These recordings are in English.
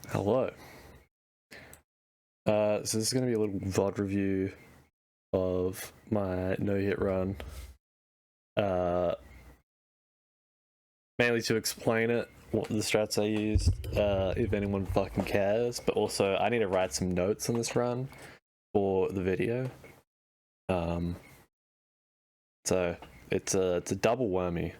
Hello. So this is going to be a little VOD review of my no-hit run. Mainly to explain it, what the strats I used, if anyone fucking cares, but also I need to write some notes on this run for the video. So it's a double whammy.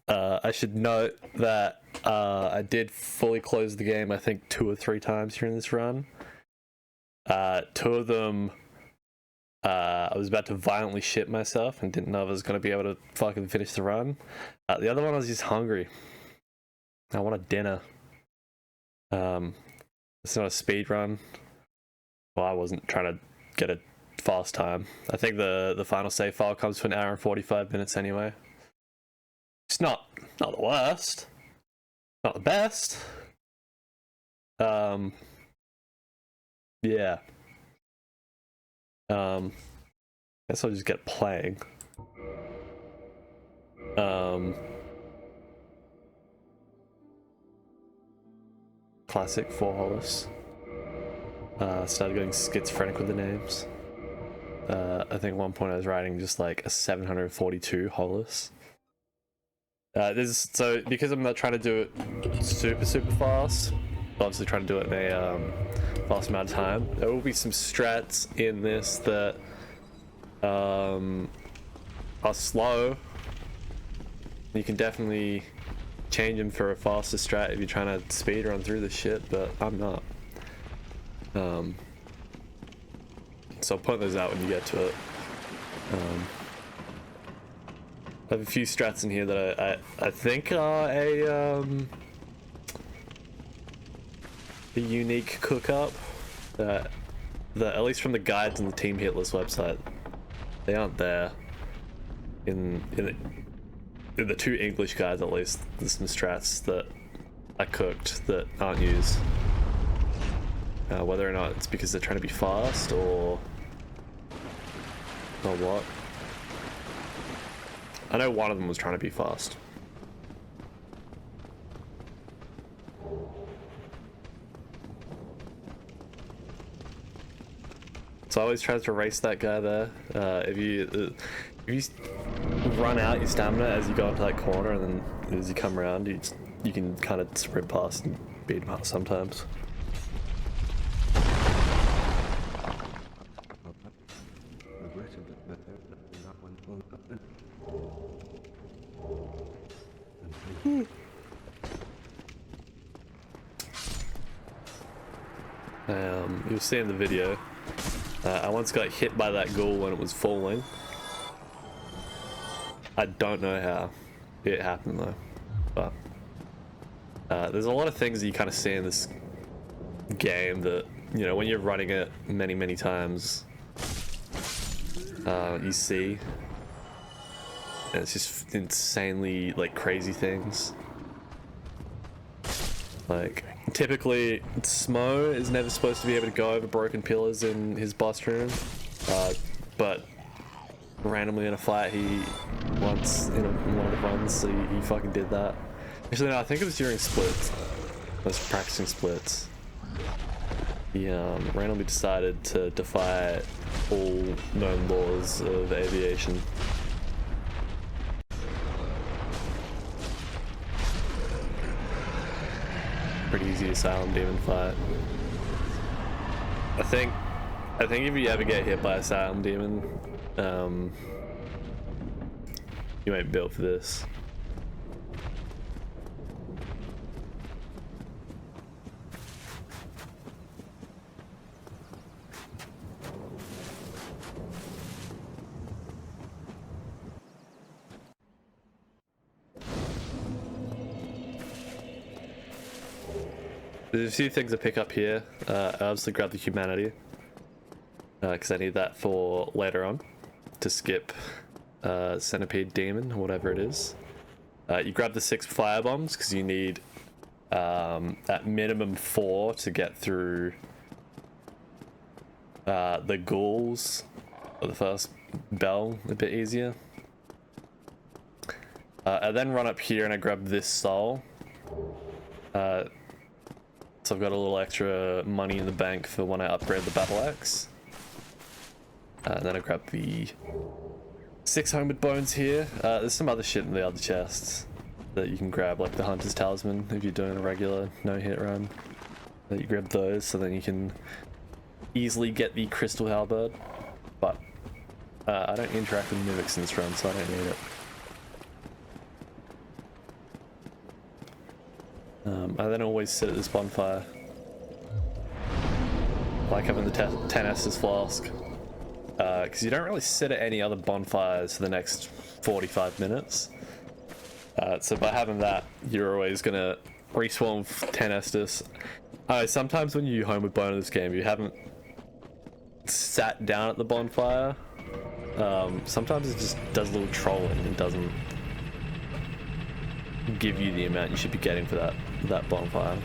I should note that I did fully close the game, I think 2 or 3 times during this run. 2 of them, I was about to violently shit myself and didn't know if I was going to be able to fucking finish the run. The other one, I was just hungry. I wanted dinner. It's not a speed run. Well, I wasn't trying to get a fast time. I think the final save file comes to 1 hour and 45 minutes anyway. It's not the worst. Not the best. Yeah. Guess I'll just get playing. Classic 4 Hollis. Started getting schizophrenic with the names. I think at one point I was writing just like a 742 Hollis. So because I'm not trying to do it super fast, obviously trying to do it in a fast amount of time, there will be some strats in this that are slow. You can definitely change them for a faster strat if you're trying to speed run through this shit, but I'm not. So I'll point those out when you get to it. I have a few strats in here that I think are a unique cook-up that at least from the guides on the Team Hitless website, they aren't there. In the 2 English guides at least, there's some strats that I cooked that aren't used. Whether or not it's because they're trying to be fast or what. I know one of them was trying to be fast. So I always try to race that guy there. If you run out your stamina as you go into that corner, and then as you come around, you can kind of sprint past and beat him up sometimes. You'll see in the video, I once got hit by that ghoul when it was falling. I don't know how it happened though, but there's a lot of things that you kind of see in this game that, you know, when you're running it many times, you see. And it's just insanely, like, crazy things. Like, typically, Smo is never supposed to be able to go over broken pillars in his boss room, but randomly in a fight, he once, in one of the runs, he fucking did that. Actually, no, I think it was during splits. I was practicing splits. He randomly decided to defy all known laws of aviation. Pretty easy Asylum Demon fight. I think if you ever get hit by Asylum Demon, you might be built for this. There's a few things to pick up here. I obviously grabbed the humanity, because I need that for later on to skip Centipede Demon, or whatever it is. You grab the 6 firebombs because you need at minimum 4 to get through the ghouls or the first bell a bit easier. I then run up here and I grab this soul. So I've got a little extra money in the bank for when I upgrade the battle axe. And then I grab the 6 homeward bones here. There's some other shit in the other chests that you can grab, like the hunter's talisman if you're doing a regular no-hit run. That you grab those, so then you can easily get the crystal halberd. But I don't interact with mimics in this run, so I don't need it. I then always sit at this bonfire, like having the 10 Estus flask, because you don't really sit at any other bonfires for the next 45 minutes. So by having that, you're always gonna respawn 10 Estus. Sometimes when you homeward bone in this game, you haven't sat down at the bonfire. Sometimes it just does a little trolling and doesn't give you the amount you should be getting for that bonfire.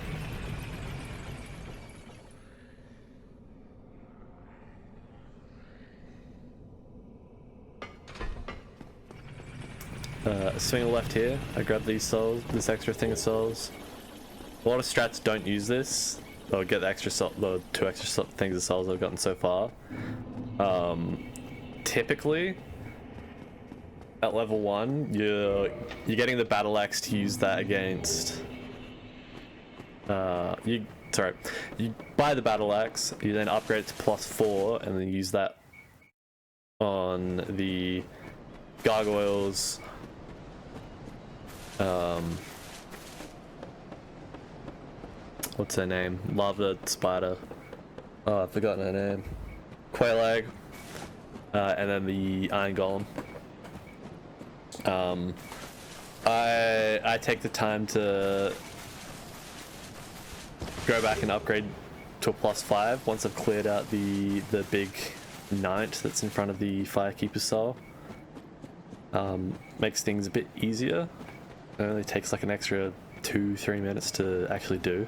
Swing left here. I grab these souls, this extra thing of souls. A lot of strats don't use this. They'll get the extra the 2 extra things of souls I've gotten so far. Typically, at level 1, you're getting the battle axe to use that against. You buy the battle axe, you then upgrade it to +4, and then use that on the gargoyles. What's her name? Lava spider. Oh, I've forgotten her name. Quailag. And then the iron golem. I take the time to go back and upgrade to a +5 once I've cleared out the big knight that's in front of the firekeeper's soul. Makes things a bit easier. It only takes like an extra 2-3 minutes to actually do.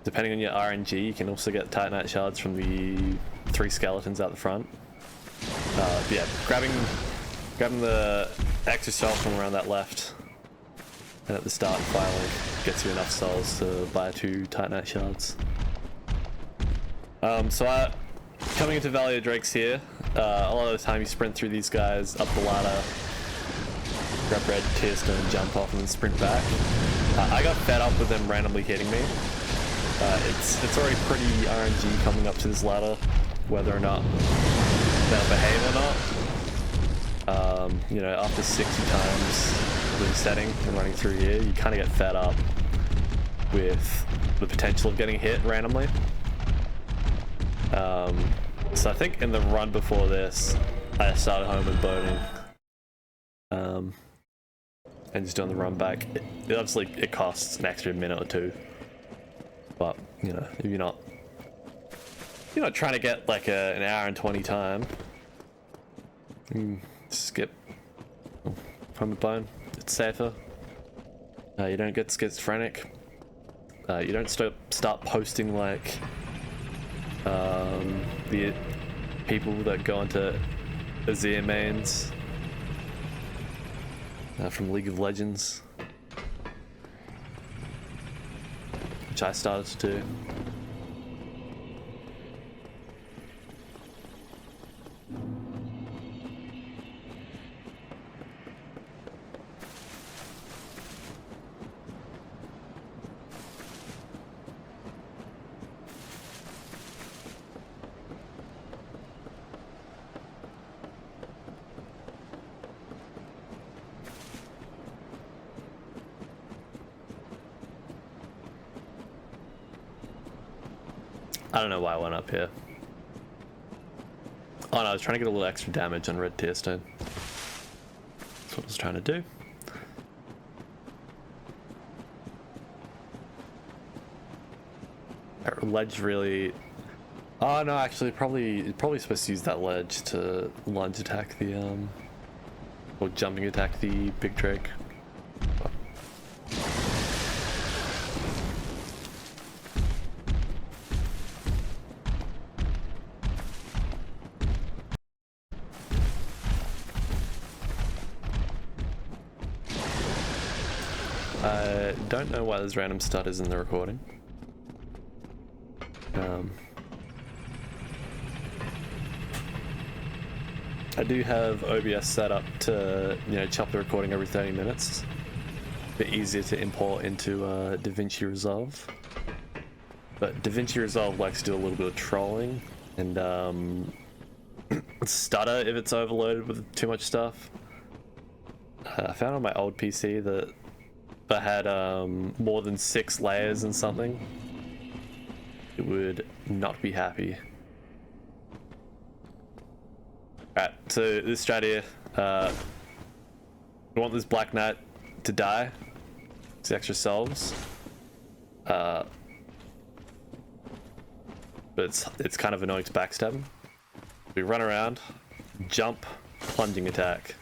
Depending on your RNG, you can also get Titanite shards from the 3 skeletons out the front. But yeah, grabbing the extra soul from around that left and at the start and filing gets you enough souls to buy 2 Titanite shards. Coming into Valley of Drakes here, a lot of the time you sprint through these guys up the ladder, grab red tier stone, jump off and then sprint back. I got fed up with them randomly hitting me. It's already pretty RNG coming up to this ladder, whether or not they'll behave or not. You know, after 60 times resetting and running through here, you kind of get fed up with the potential of getting hit randomly. So I think in the run before this, I started homeward boning, and just doing the run back. It obviously it costs an extra minute or 2, but you know, if you're not trying to get like an hour and 20 time, skip homeward bone. It's safer. You don't get schizophrenic. You don't start posting like the people that go into Azir mains from League of Legends, which I started to do. I don't know why I went up here. Oh no, I was trying to get a little extra damage on red tier stone. That's what I was trying to do. That ledge really... Oh no, actually probably supposed to use that ledge to lunge attack the or jumping attack the big drake. I don't know why there's random stutters in the recording. I do have OBS set up to, you know, chop the recording every 30 minutes. A bit easier to import into DaVinci Resolve. But DaVinci Resolve likes to do a little bit of trolling and stutter if it's overloaded with too much stuff. I found on my old PC that if I had more than 6 layers and something, it would not be happy. Alright, so this strat here, we want this Black Knight to die. It's extra souls. But it's kind of annoying to backstab him. We run around, jump, plunging attack.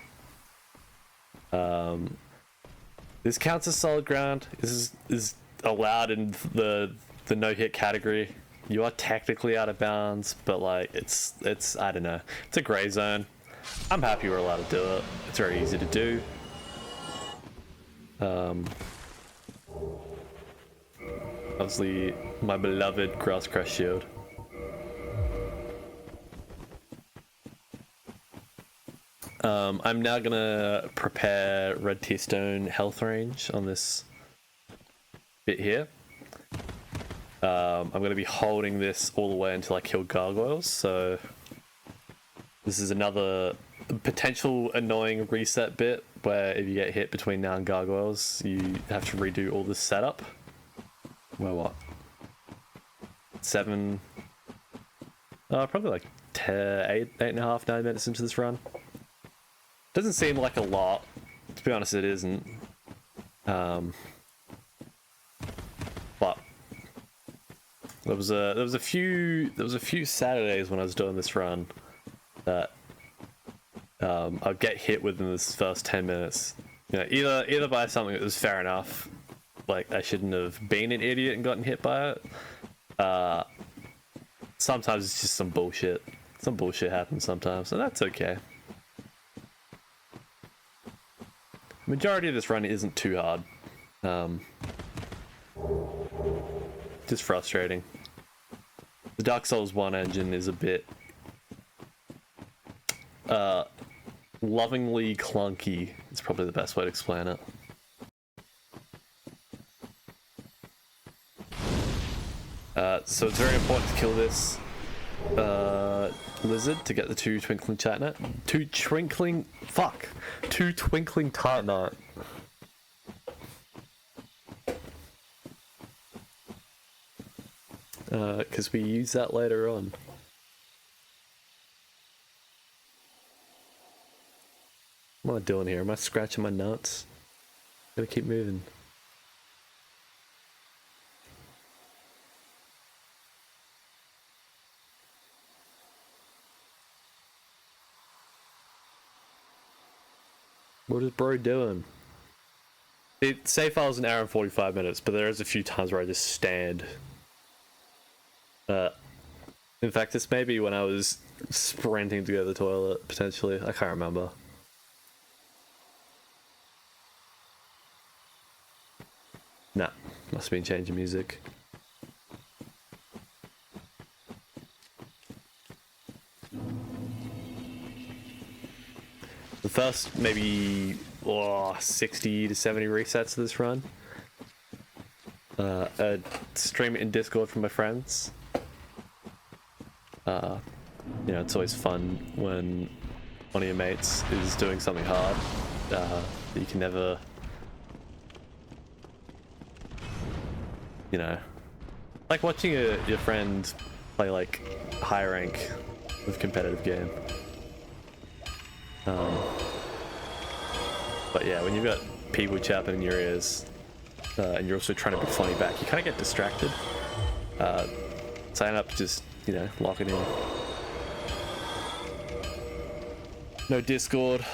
This counts as solid ground. This is allowed in the no hit category. You are technically out of bounds, but like it's I don't know. It's a gray zone. I'm happy we're allowed to do it. It's very easy to do. Obviously, my beloved Grass Crush Shield. I'm now gonna prepare Red Tear Stone health range on this bit here. I'm gonna be holding this all the way until I kill gargoyles, so this is another potential annoying reset bit where if you get hit between now and gargoyles, you have to redo all this setup. Well, what? 7, probably like 8.5, 9 minutes into this run. Doesn't seem like a lot. To be honest, it isn't. But there was a few Saturdays when I was doing this run that I'd get hit within this first 10 minutes. You know, either by something that was fair enough, like I shouldn't have been an idiot and gotten hit by it. Sometimes it's just some bullshit. Some bullshit happens sometimes, and that's okay. Majority of this run isn't too hard. Just frustrating. The Dark Souls 1 engine is a bit lovingly clunky. It's probably the best way to explain it. So it's very important to kill this lizard to get the 2 twinkling titanite. 2 twinkling titanite. Because we use that later on. What am I doing here? Am I scratching my nuts? Gotta keep moving. What is bro doing? Save file's an hour and 45 minutes, but there is a few times where I just stand. In fact, this may be when I was sprinting to go to the toilet, potentially. I can't remember. Nah, must have been changing music. The first maybe 60 to 70 resets of this run. I'd stream it in Discord for my friends. You know, it's always fun when one of your mates is doing something hard that you can never, you know, like watching your friend play like high rank with competitive game. But yeah, when you've got people chapping in your ears and you're also trying to be funny back, you kind of get distracted. So I end up just, you know, locking in. No Discord,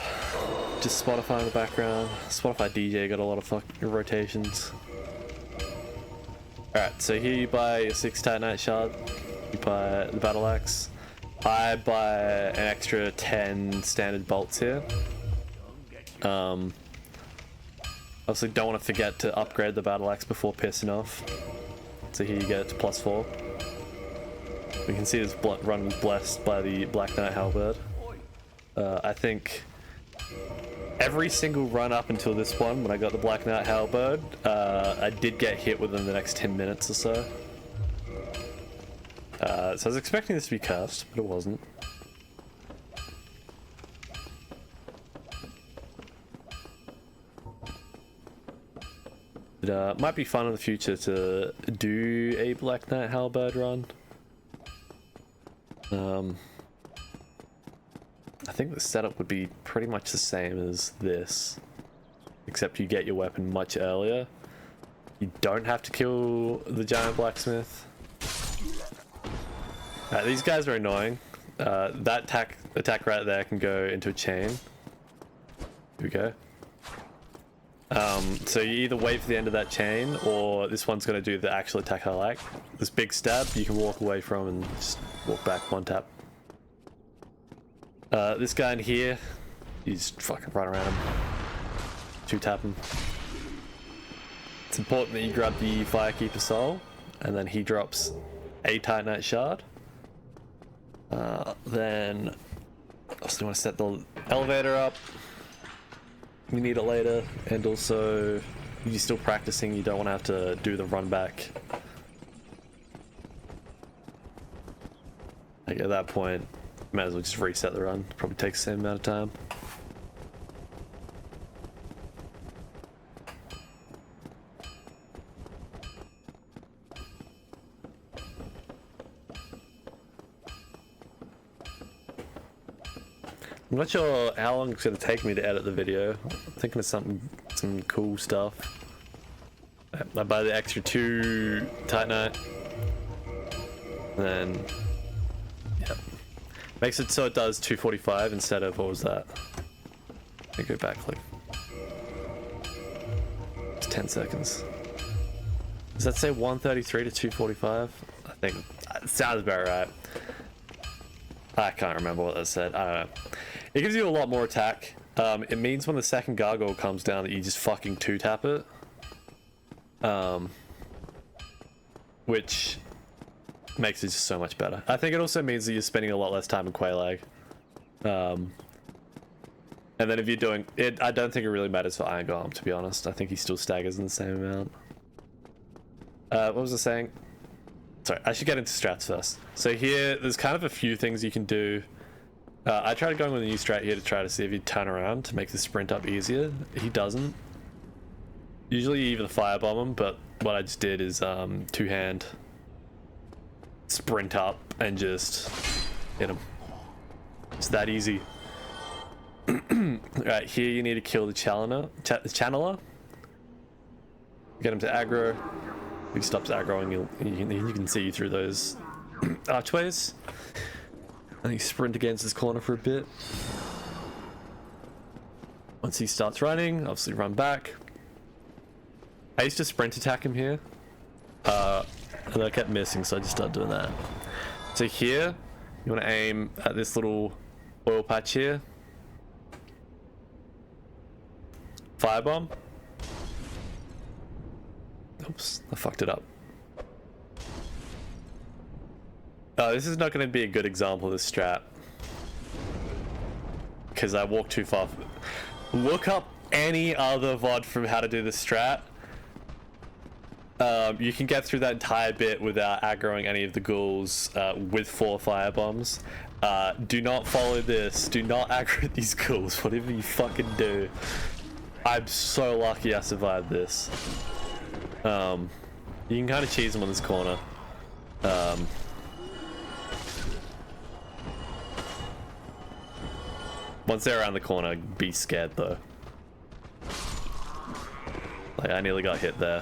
just Spotify in the background. Spotify DJ got a lot of fucking rotations. Alright, so here you buy your 6 Titanite shard, you buy the battle axe. I buy an extra 10 standard bolts here. Obviously don't want to forget to upgrade the battle axe before pissing off. So here you get it to +4. We can see his run was blessed by the Black Knight Halberd. I think every single run up until this one, when I got the Black Knight Halberd, I did get hit within the next 10 minutes or so. So I was expecting this to be cursed, but it wasn't. It might be fun in the future to do a Black Knight Halberd run. I think the setup would be pretty much the same as this, except you get your weapon much earlier. You don't have to kill the giant blacksmith. These guys are annoying. That attack right there can go into a chain. Here we go. So you either wait for the end of that chain, or this one's going to do the actual attack I like. This big stab you can walk away from and just walk back one tap. This guy in here, you just fucking run around him. Two tap him. It's important that you grab the Firekeeper Soul, and then he drops a Titanite Shard. Then also want to set the elevator up. You need it later, and also if you're still practicing, you don't want to have to do the run back. Like at that point, might as well just reset the run. Probably takes the same amount of time. I'm not sure how long it's going to take me to edit the video. I'm thinking of some cool stuff. I buy the extra 2 Titanite. And then, yeah. Makes it so it does 245 instead of, what was that? Let me go back like, it's 10 seconds. Does that say 133 to 245? I think, it sounds about right. I can't remember what that said, I don't know. It gives you a lot more attack. It means when the second gargoyle comes down that you just fucking 2-tap it. Which makes it just so much better. I think it also means that you're spending a lot less time in Quelaag. And then if you're doing it, I don't think it really matters for Iron Golem, to be honest. I think he still staggers in the same amount. What was I saying? Sorry, I should get into strats first. So here, there's kind of a few things you can do. I tried going with a new strat here to try to see if he'd turn around to make the sprint up easier. He doesn't. Usually you either firebomb him, but what I just did is two-hand sprint up and just hit him. It's that easy. Right, here you need to kill the channeler. Get him to aggro. If he stops aggroing, you can see through those archways. And you sprint against this corner for a bit. Once he starts running, obviously run back. I used to sprint attack him here. And I kept missing, so I just started doing that. So here, you want to aim at this little oil patch here. Firebomb. Oops, I fucked it up. This is not going to be a good example of this strat. Because I walked too far. Look up any other VOD from how to do this strat. You can get through that entire bit without aggroing any of the ghouls with 4 firebombs. Do not follow this. Do not aggro these ghouls, whatever you fucking do. I'm so lucky I survived this. You can kind of cheese them on this corner. Once they're around the corner, be scared though. Like, I nearly got hit there.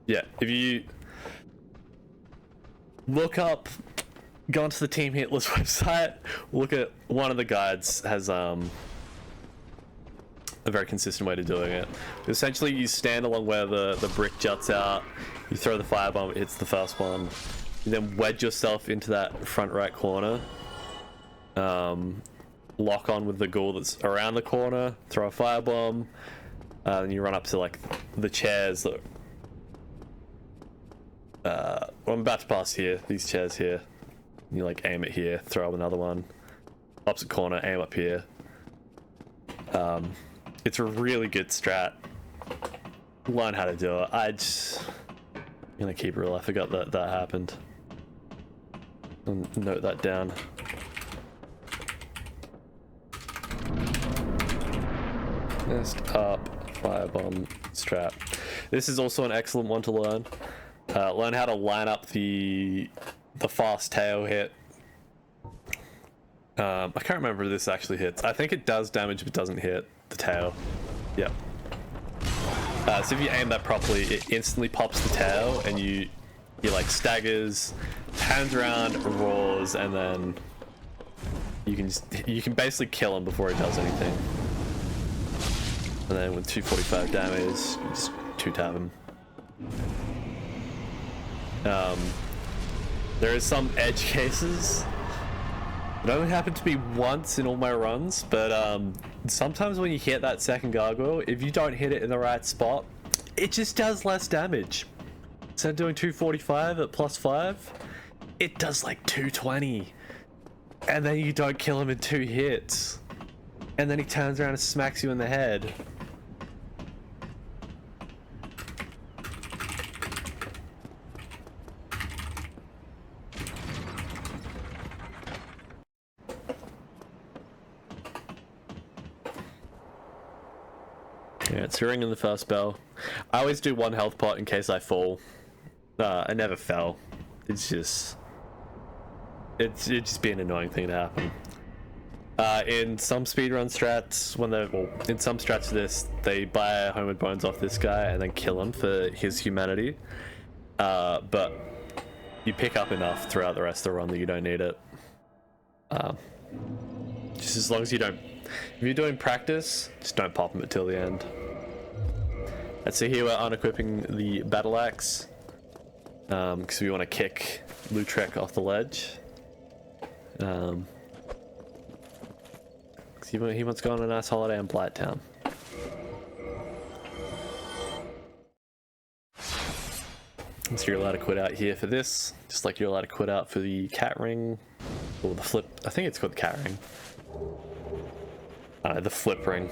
Yeah, if you look up, go onto the Team Hitless website, look at one of the guides has a very consistent way to doing it. Essentially, you stand along where the brick juts out, you throw the firebomb, it hits the first one, you then wedge yourself into that front right corner, lock on with the ghoul that's around the corner, throw a firebomb, and you run up to like the chairs that I'm about to pass here, these chairs here. You like aim it here, throw up another one. Opposite corner, aim up here. It's a really good strat. Learn how to do it. I'm gonna keep it real. I forgot that that happened. I'll note that down. Messed up firebomb strat. This is also an excellent one to learn. Learn how to line up the fast tail hit. I can't remember if this actually hits. I think it does damage if it doesn't hit the tail. Yep. So if you aim that properly, it instantly pops the tail, and you like staggers, turns around, roars, and then you can basically kill him before he does anything. And then with 245 damage, you just 2-tap him. There is some edge cases. It only happened to me once in all my runs, but sometimes when you hit that second gargoyle, if you don't hit it in the right spot, it just does less damage. Instead of doing 245 at +5, it does like 220. And then you don't kill him in 2 hits. And then he turns around and smacks you in the head. Yeah, it's ring in the first bell. I always do 1 health pot in case I fall. I never fell. It's just be an annoying thing to happen. In some speedrun strats, in some strats of this, they buy Homeward Bones off this guy and then kill him for his humanity. But you pick up enough throughout the rest of the run that you don't need it. Just as long as you don't. If you're doing practice, just don't pop him until the end. And so here we're unequipping the battle axe, because we want to kick Lautrec off the ledge. He wants to go on a nice holiday in Blighttown. So you're allowed to quit out here for this, just like you're allowed to quit out for the cat ring, or the flip. I think it's called the cat ring. The flip ring.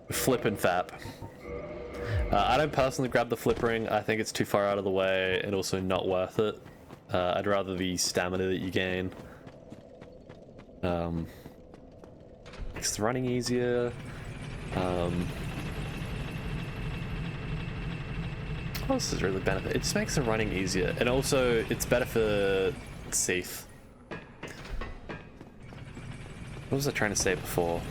Flip and fap. I don't personally grab the flip ring. I think it's too far out of the way and also not worth it. I'd rather the stamina that you gain. Makes the running easier. What else is really benefit? It just makes the running easier, and also it's better for safe. What was I trying to say before?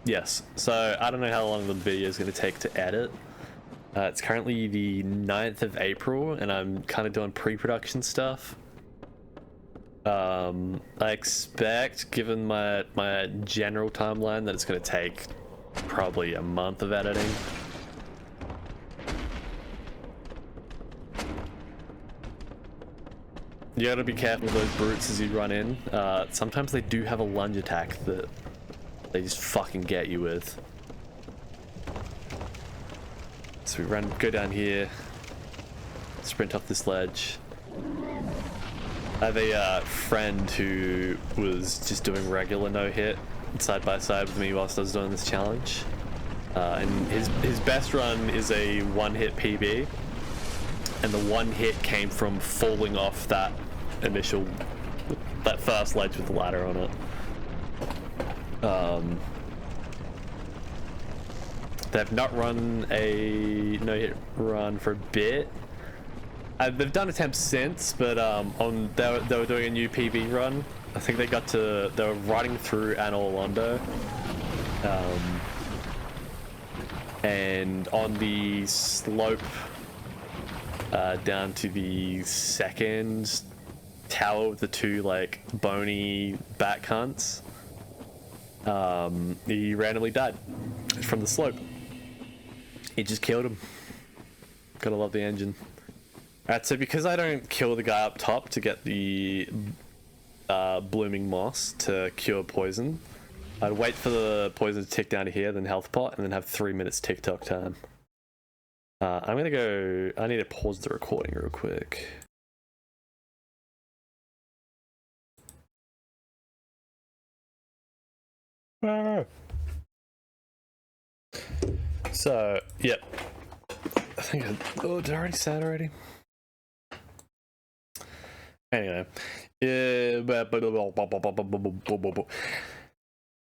Yes, so I don't know how long the video is going to take to edit. It's currently the 9th of April, and I'm kind of doing pre-production stuff. I expect, given my general timeline, that it's going to take probably a month of editing. You gotta be careful with those brutes as you run in. Sometimes they do have a lunge attack that they just fucking get you with. So we go down here, sprint up this ledge. I have a friend who was just doing regular no-hit side by side with me whilst I was doing this challenge. And his best run is a 1-hit PB. And the 1 hit came from falling off that first ledge with the ladder on it. They've not run a no-hit run for a bit. They've done attempts since, but they were doing a new PB run. I think they were riding through Orlando. And on the slope down to the second tower with the 2 like bony bat cunts, he randomly died from the slope. He just killed him. Gotta love the engine. Alright, so because I don't kill the guy up top to get the blooming moss to cure poison, I'd wait for the poison to tick down to here, then health pot, and then have 3 minutes TikTok time. I'm gonna go... I need to pause the recording real quick. So, yep. I think oh, did I already say it already? Anyway.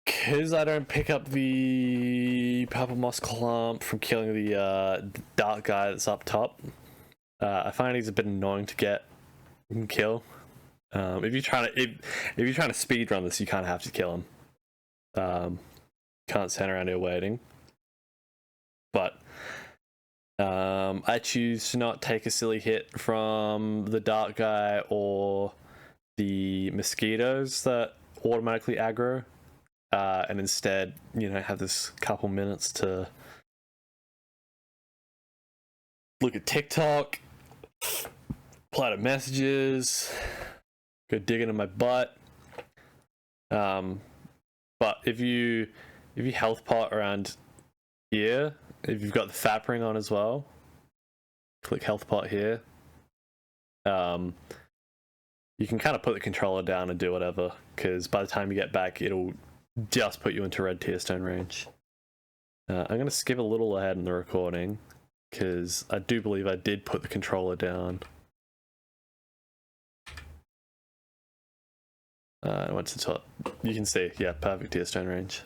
Because I don't pick up the purple moss clump from killing the dark guy that's up top, I find he's a bit annoying to get and kill. If you're trying to speed run this, you kind of have to kill him. Can't stand around here waiting. But I choose to not take a silly hit from the dark guy or the mosquitoes that automatically aggro, and instead, you know, have this couple minutes to look at TikTok, reply to messages, go dig into my butt. But if you health pot around here, if you've got the fap ring on as well, click health pot here. You can kind of put the controller down and do whatever, because by the time you get back, it'll just put you into red tier stone range. I'm going to skip a little ahead in the recording, because I do believe I did put the controller down. I went to the top. You can see, yeah, perfect tier stone range.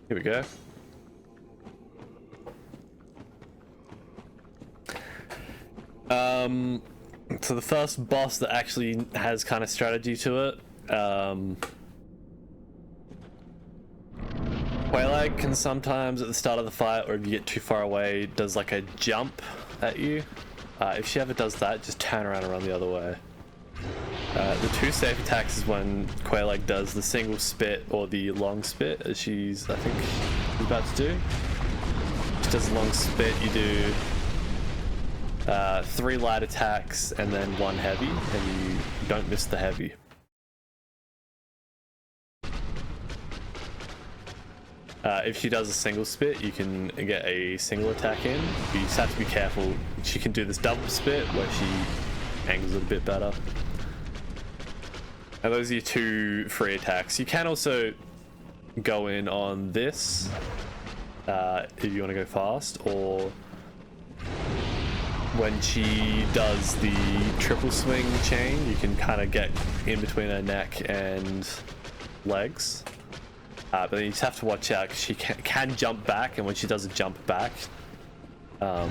Here we go. So the first boss that actually has kind of strategy to it, Quelaag can sometimes at the start of the fight, or if you get too far away, does like a jump at you. If she ever does that, just turn around and run the other way. The two safe attacks is when Quelaag does the single spit or the long spit, as she's, I think, about to do. She does a long spit, you do 3 light attacks and then 1 heavy, and you don't miss the heavy. If she does a single spit, you can get a single attack in. You just have to be careful. She can do this double spit where she angles it a bit better. And those are your 2 free attacks. You can also go in on this if you want to go fast, or when she does the triple swing chain, you can kind of get in between her neck and legs. But then you just have to watch out, because she can jump back, and when she does a jump back, her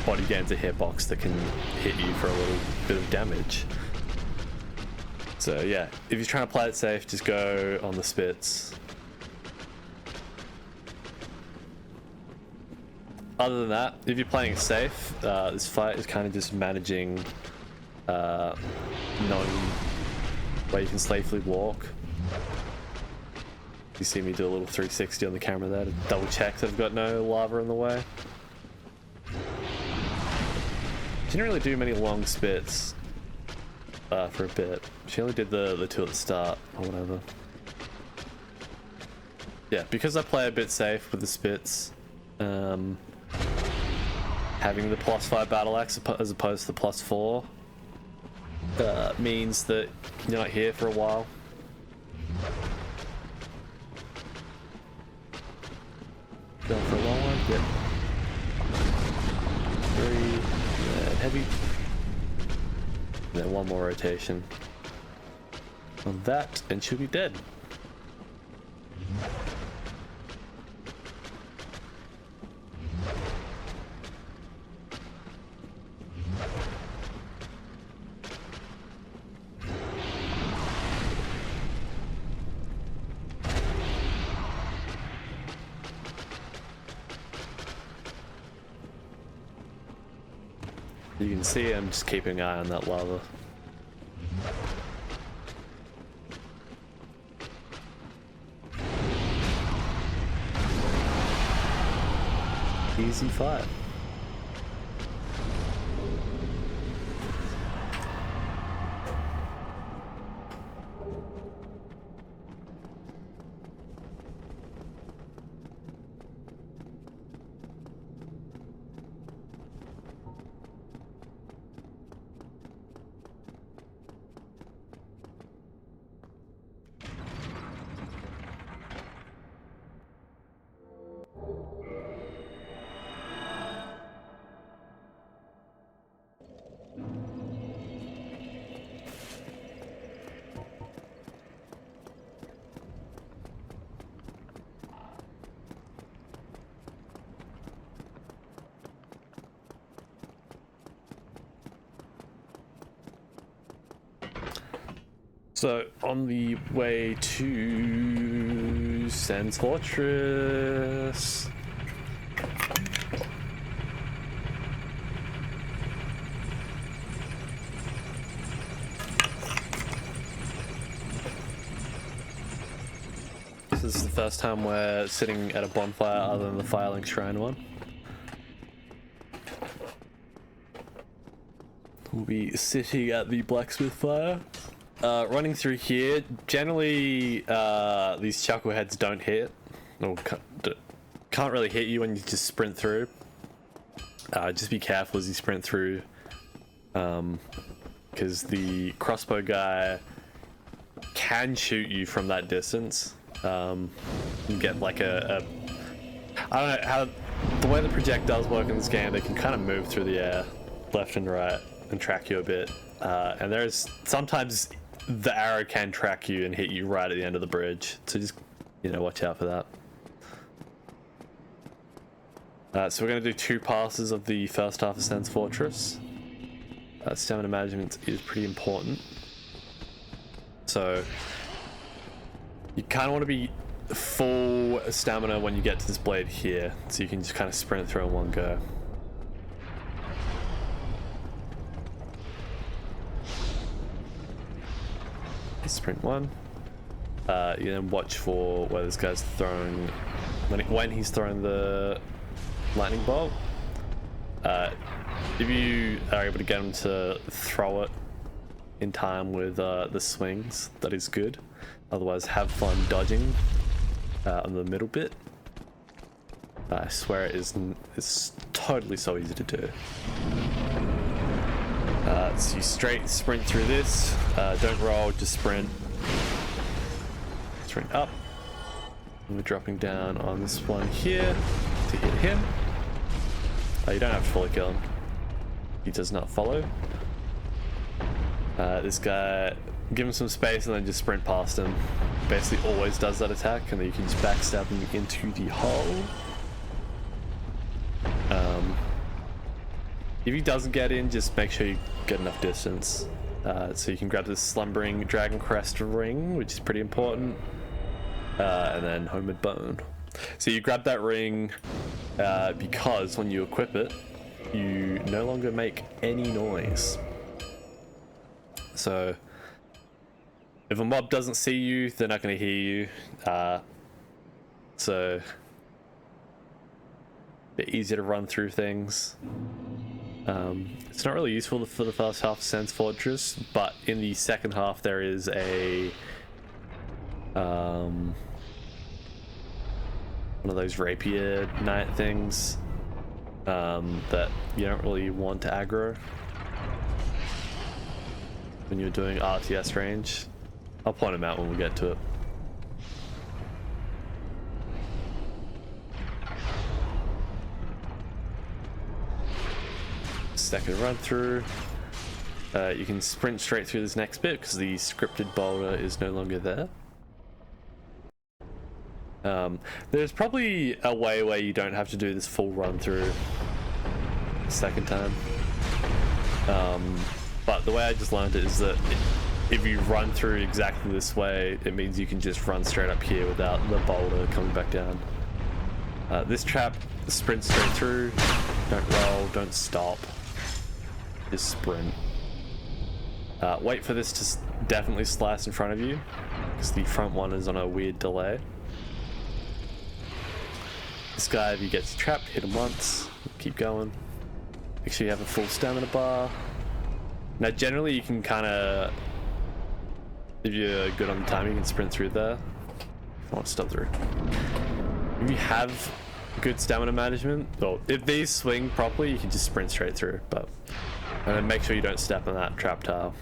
body gains a hitbox that can hit you for a little bit of damage. So yeah, if you're trying to play it safe, just go on the spits. Other than that, if you're playing it safe, this fight is kind of just managing, knowing where you can safely walk. You see me do a little 360 on the camera there to double check that I've got no lava in the way. Didn't really do many long spits for a bit. She only did the 2 at the start or whatever. Yeah, because I play a bit safe with the spits, having the +5 battle axe as opposed to the +4 means that you're not here for a while. Going for a long one, yep. 3, heavy. And then 1 more rotation on that, and she'll be dead. You can see I'm just keeping an eye on that lava. easy fight. So, on the way to Sen's Fortress. This is the first time we're sitting at a bonfire other than the Firelink Shrine one. We'll be sitting at the blacksmith fire. Running through here, generally these chuckleheads don't hit, or can't really hit you when you just sprint through. Just be careful as you sprint through, because the crossbow guy can shoot you from that distance. You get like I don't know how the way the projectiles work in this game. They can kind of move through the air, left and right, and track you a bit. And there's sometimes the arrow can track you and hit you right at the end of the bridge, so just, you know, watch out for that. So we're going to do 2 passes of the first half of Sen's Fortress. Stamina management is pretty important, so you kind of want to be full stamina when you get to this blade here, so you can just kind of sprint through in one go. Sprint 1. You then watch for where this guy's throwing, when he's throwing the lightning bolt. If you are able to get him to throw it in time with the swings, that is good. Otherwise, have fun dodging on the middle bit. I swear it's totally so easy to do. So you straight sprint through this, don't roll, just sprint. Sprint up. And we're dropping down on this one here to hit him. You don't have to fully kill him. He does not follow. This guy, give him some space and then just sprint past him. Basically always does that attack, and then you can just backstab him into the hole. If he doesn't get in, just make sure you get enough distance. So you can grab this slumbering dragon crest ring, which is pretty important. And then homeward bone. So you grab that ring because when you equip it, you no longer make any noise. So if a mob doesn't see you, they're not going to hear you. So a bit easier to run through things. It's not really useful for the first half of Sen's Fortress, but in the second half there is a one of those rapier knight things that you don't really want to aggro when you're doing RTS range. I'll point them out when we get to it. Second run through. You can sprint straight through this next bit because the scripted boulder is no longer there. There's probably a way where you don't have to do this full run through the second time. But the way I just learned it is that if you run through exactly this way, it means you can just run straight up here without the boulder coming back down. This trap, sprint straight through, don't roll, don't stop, just sprint. Wait for this to definitely slice in front of you, because the front one is on a weird delay. This guy, if he gets trapped, hit him once, keep going. Make sure you have a full stamina bar. Now generally you can kind of, if you're good on the time, you can sprint through there. I want to stop through. If you have good stamina management, well, if these swing properly, you can just sprint straight through, but and then make sure you don't step on that trap tile.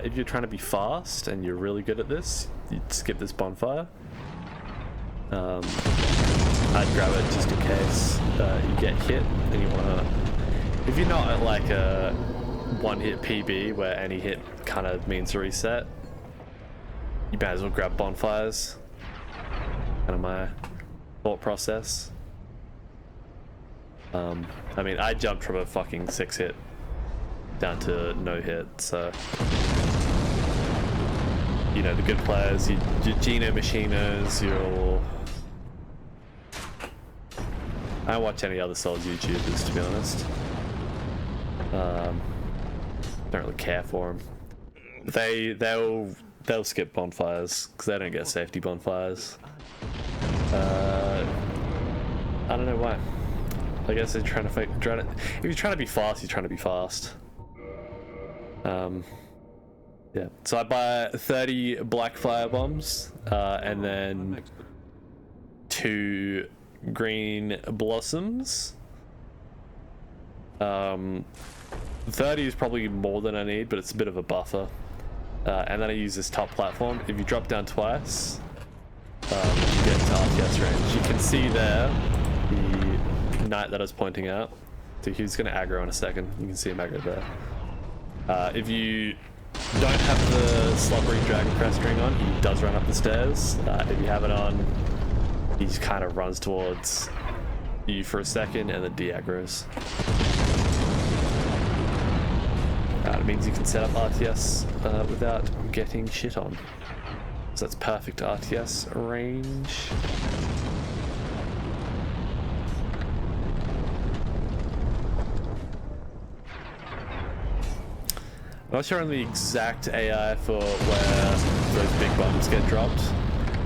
If you're trying to be fast and you're really good at this, you'd skip this bonfire. I'd grab it just in case you get hit and you wanna, if you're not at like a one-hit PB where any hit kind of means a reset, you might as well grab bonfires. Kind of my thought process. I mean, I jumped from a fucking 6-hit down to no hit, so you know, the good players, your Geno Machinos, your, I don't watch any other Souls YouTubers, to be honest. Don't really care for them. They'll skip bonfires because they don't get safety bonfires. I don't know why. I guess they're trying to if you're trying to be fast, you're trying to be fast. Yeah. So I buy 30 black fire bombs, and then 2 green blossoms. 30 is probably more than I need, but it's a bit of a buffer. And then I use this top platform. If you drop down twice, you get into RTS range. You can see there the knight that I was pointing out. So he's going to aggro in a second. You can see him aggro there. If you don't have the slobbery dragon crest ring on, he does run up the stairs. If you have it on, he just kind of runs towards you for a second and then de-aggros. It means you can set up RTS without getting shit on. So that's perfect RTS range. I'm not sure on the exact AI for where those big bombs get dropped,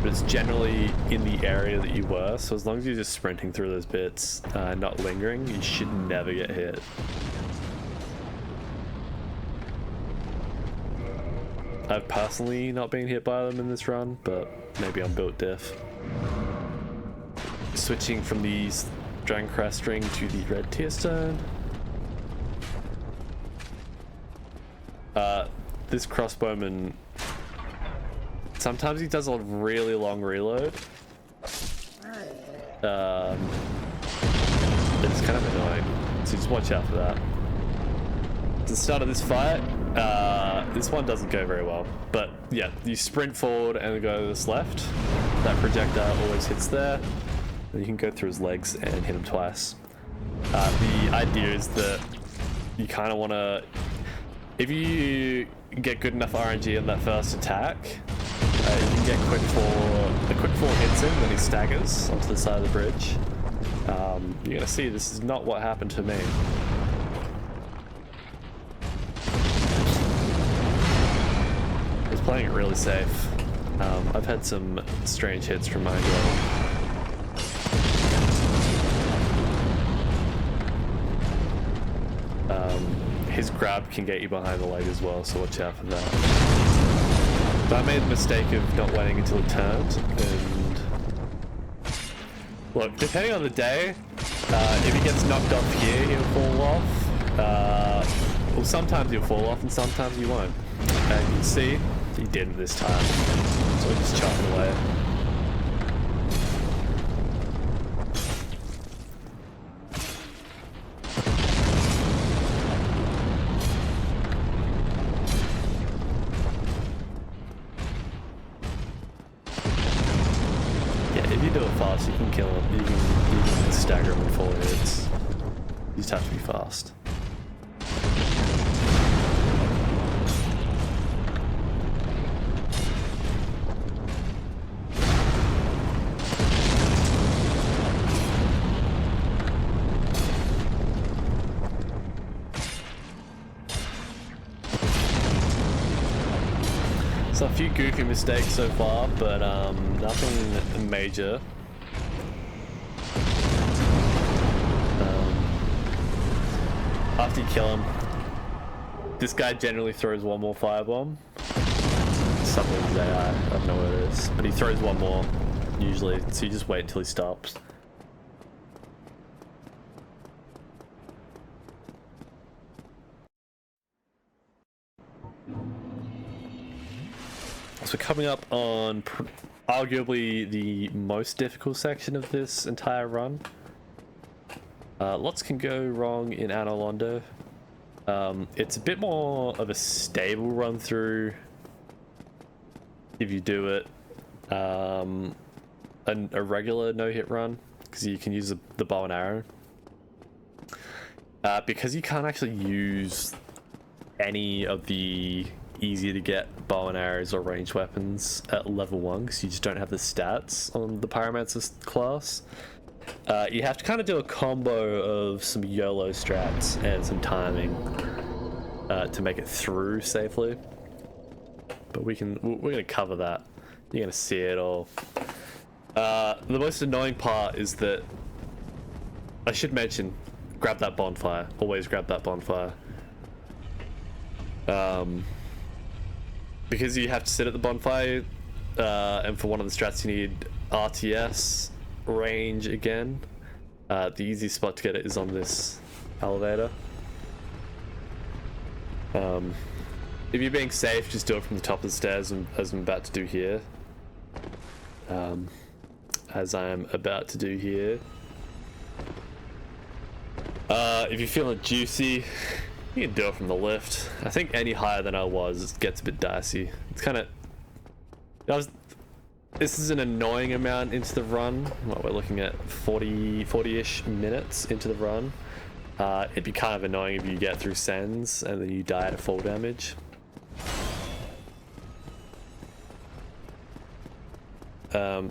but it's generally in the area that you were, so as long as you're just sprinting through those bits, not lingering, you should never get hit. I've personally not been hit by them in this run, but maybe I'm built diff. Switching from these Dragon Crest ring to the red tier stone. This crossbowman, sometimes he does a really long reload. It's kind of annoying, so just watch out for that. At the start of this fight, this one doesn't go very well, but yeah, you sprint forward and go to this left. That projectile always hits there, and you can go through his legs and hit him twice. The idea is that you kind of want to, if you get good enough RNG on that first attack, you can get quick four hits him, then he staggers onto the side of the bridge. You're gonna see this is not what happened to me. I was playing it really safe. I've had some strange hits from my girl. His grab can get you behind the leg as well, so watch out for that. But I made the mistake of not waiting until it turned, and look, depending on the day, if he gets knocked off here, he'll fall off. Well, sometimes he'll fall off and sometimes he won't. And you can see, he didn't this time. So we're just chopping away. If you do it fast, you can kill him. You can stagger him in 4 hits. You just have to be fast. So a few goofy mistakes so far, but nothing major. After you kill him, this guy generally throws one more firebomb. Something with AI, I don't know what it is, but he throws one more usually, so you just wait until he stops. So coming up on arguably the most difficult section of this entire run. Lots can go wrong in Anor Londo. It's a bit more of a stable run through if you do it a regular no-hit run, because you can use the bow and arrow. Because you can't actually use any of the easier to get bow and arrows or ranged weapons at level 1, because you just don't have the stats on the Pyromancer class. You have to kind of do a combo of some YOLO strats and some timing to make it through safely. But we're gonna cover that. You're gonna see it all. The most annoying part is that I should mention, grab that bonfire. Always grab that bonfire. Because you have to sit at the bonfire, and for one of the strats you need RTS range again. The easiest spot to get it is on this elevator. If you're being safe, just do it from the top of the stairs, as I'm about to do here. If you're feeling juicy, you can do it from the lift. I think any higher than I was, it gets a bit dicey. It's kind of... This is an annoying amount into the run. Well, we're looking at 40-ish minutes into the run. It'd be kind of annoying if you get through sends and then you die at full damage. So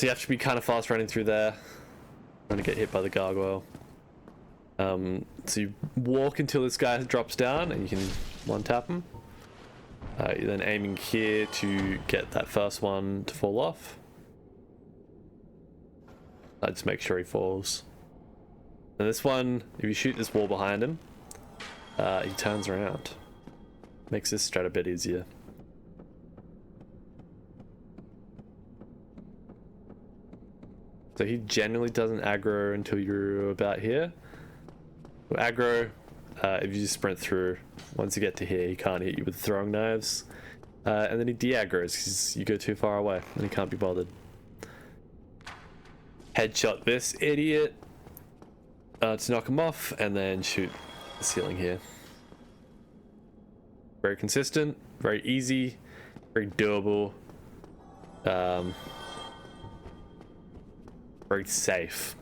you have to be kind of fast running through there, trying to get hit by the gargoyle. So you walk until this guy drops down and you can one-tap him. You're then aiming here to get that first one to fall off. Just make sure he falls. And this one, if you shoot this wall behind him, he turns around. Makes this strat a bit easier. So he generally doesn't aggro until you're about here. Aggro, if you just sprint through, once you get to here, he can't hit you with throwing knives. And then he de-aggroes because you go too far away and he can't be bothered. Headshot this idiot to knock him off, and then shoot the ceiling here. Very consistent, very easy, very doable, very safe.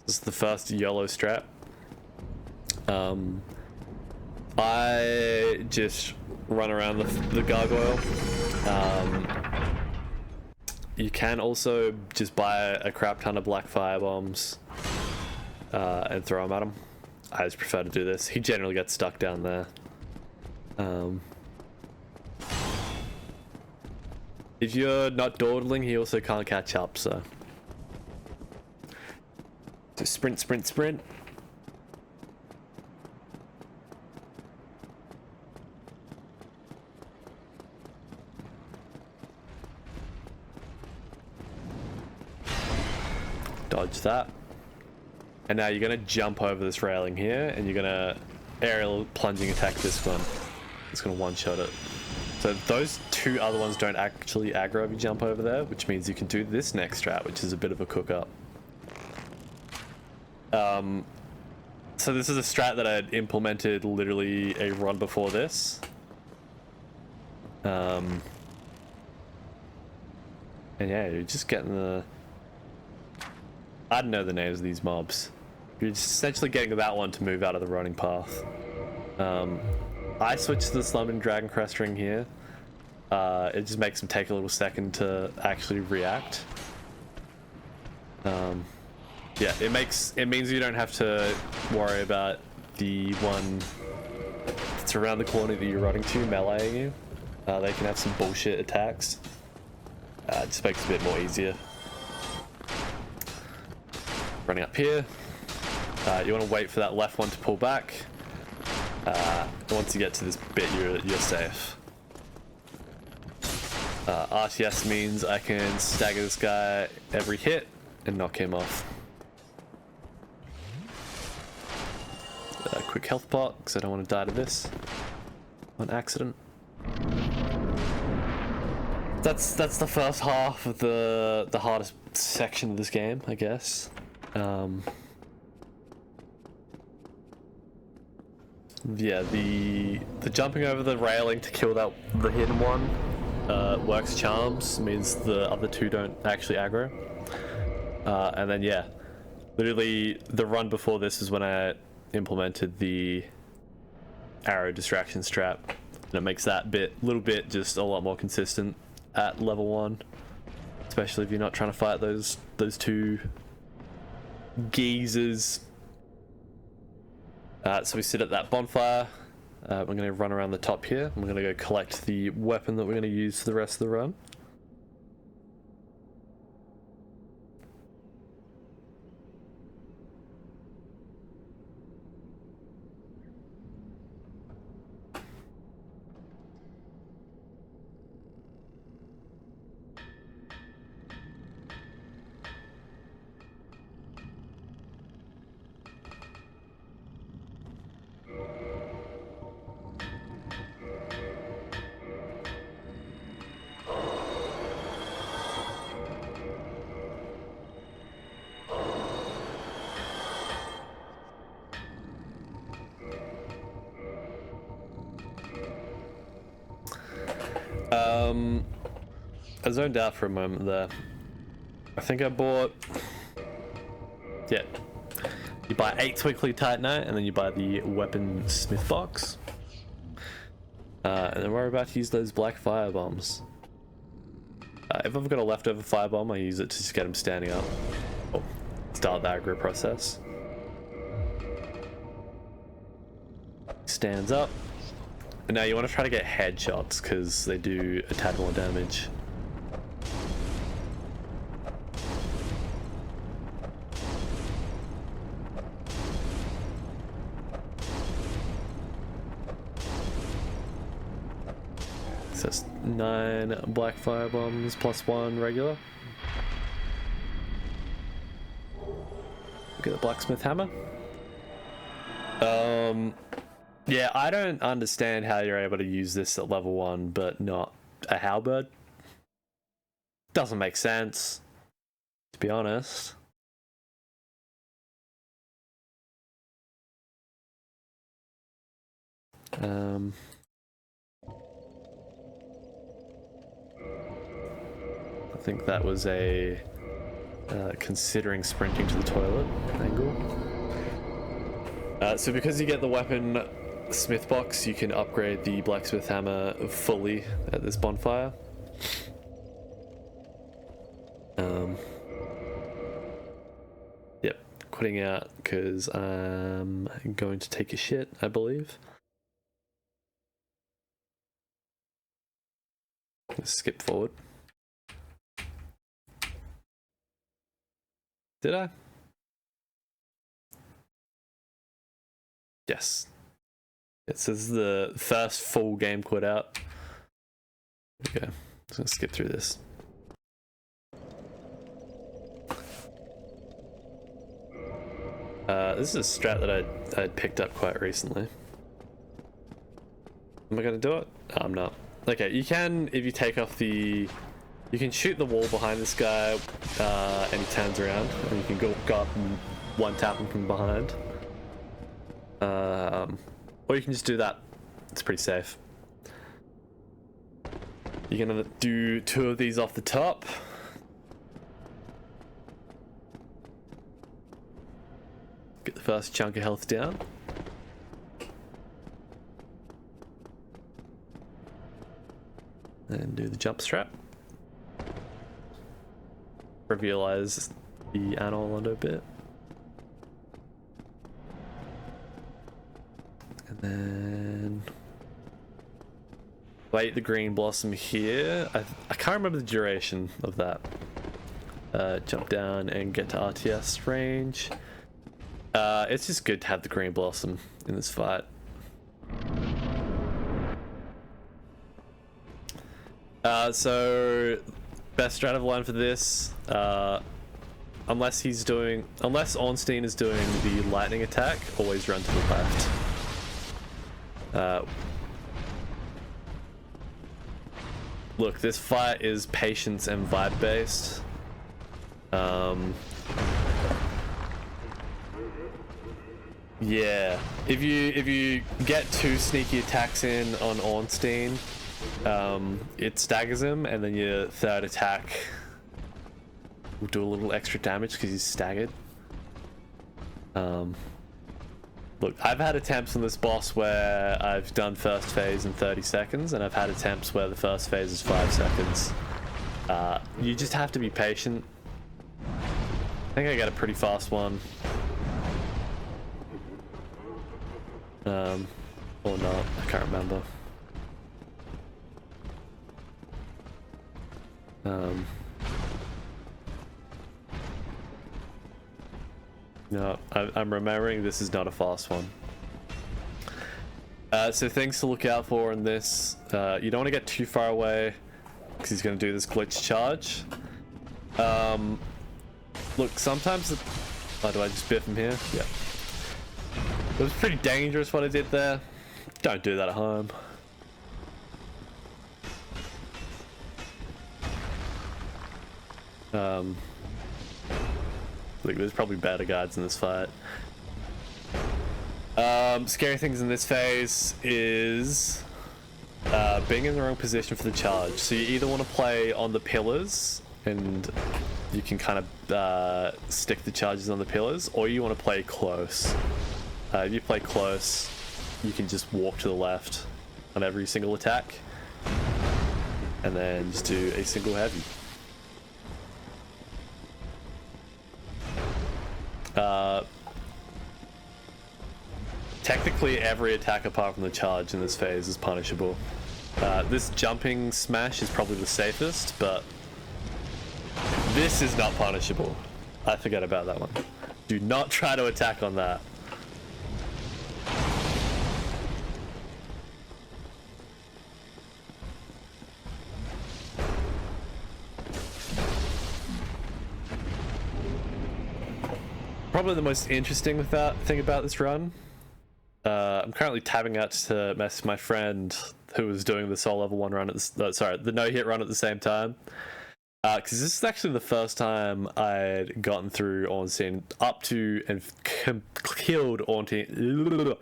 This is the first YOLO strat. I just run around the gargoyle. You can also just buy a crap ton of black fire bombs and throw them at him. I just prefer to do this. He generally gets stuck down there. If you're not dawdling, he also can't catch up, so sprint, sprint, sprint. Dodge that. And now you're gonna jump over this railing here, and you're gonna aerial plunging attack this one. It's gonna one-shot it. So those two other ones don't actually aggro if you jump over there, which means you can do this next strat, which is a bit of a cook-up. So this is a strat that I had implemented literally a run before this. And yeah, you're just getting the... I don't know the names of these mobs. You're just essentially getting that one to move out of the running path. I switched to the Slumbering Dragon Crest Ring here. it just makes them take a little second to actually react. Yeah, it means you don't have to worry about the one that's around the corner that you're running to meleeing you. They can have some bullshit attacks. It just makes it a bit more easier. Running up here, you want to wait for that left one to pull back. Once you get to this bit, you're safe. RTS means I can stagger this guy every hit and knock him off. Quick health pot, because I don't want to die to this on accident. That's the first half of the hardest section of this game, I guess. Yeah, the jumping over the railing to kill the hidden one works charms, means the other two don't actually aggro. And then yeah, literally the run before this is when I implemented the arrow distraction strap, and it makes that little bit just a lot more consistent at level 1, especially if you're not trying to fight those two geezers. So we sit at that bonfire. We're going to run around the top here. We're going to go collect the weapon that we're going to use for the rest of the run. I zoned out for a moment there. I think I bought... Yeah. You buy 8 Twinkly Titanite, and then you buy the weapon smith box. And then we're about to use those black fire bombs. If I've got a leftover firebomb, I use it to just get him standing up. Oh, start the aggro process. Stands up. And now you want to try to get headshots, because they do a tad more damage. So that's 9 black fire bombs plus 1 regular. Get the blacksmith hammer. Yeah, I don't understand how you're able to use this at level 1, but not a halberd. Doesn't make sense, to be honest. I think that was a considering sprinting to the toilet angle. So because you get the weapon smith box, you can upgrade the blacksmith hammer fully at this bonfire. Yep, quitting out because I'm going to take a shit, I believe. Let's skip forward. Did I? Yes. This is the first full game quit out. Okay, just gonna skip through this. This is a strat that I'd picked up quite recently. Am I gonna do it? Oh, I'm not. Okay, you can, if you take off the... You can shoot the wall behind this guy, and he turns around, and you can go up and one tap him from behind. Or you can just do that. It's pretty safe. You're gonna do 2 of these off the top. Get the first chunk of health down. And do the jump strap. Revealize the Nahyeahnah bit. And then wait the green blossom here. I can't remember the duration of that. Jump down and get to RTS range. It's just good to have the green blossom in this fight. So best strat of line for this, unless Ornstein is doing the lightning attack, always run to the left. Look, this fight is patience and vibe based. Yeah, if you get 2 sneaky attacks in on Ornstein, it staggers him, and then your third attack will do a little extra damage because he's staggered. Look, I've had attempts on this boss where I've done first phase in 30 seconds, and I've had attempts where the first phase is 5 seconds. You just have to be patient. I think I got a pretty fast one. Or not, I can't remember. No, I'm remembering this is not a fast one. So things to look out for in this, you don't want to get too far away because he's going to do this glitch charge. Look, sometimes oh, do I just biff him here? Yeah. It was pretty dangerous what I did there. Don't do that at home. Look, there's probably better guards in this fight. Scary things in this phase is being in the wrong position for the charge. So you either want to play on the pillars and you can kind of stick the charges on the pillars, or you want to play close. If you play close, you can just walk to the left on every single attack and then just do a single heavy. Technically every attack apart from the charge in this phase is punishable. This jumping smash is probably the safest, but this is not punishable. I forget about that one. Do not try to attack on that. Probably the most interesting thing about this run. I'm currently tabbing out to message my friend who was doing the Soul Level 1 run at the no-hit run at the same time. Because this is actually the first time I'd gotten through Ornstein up to and killed Ornstein.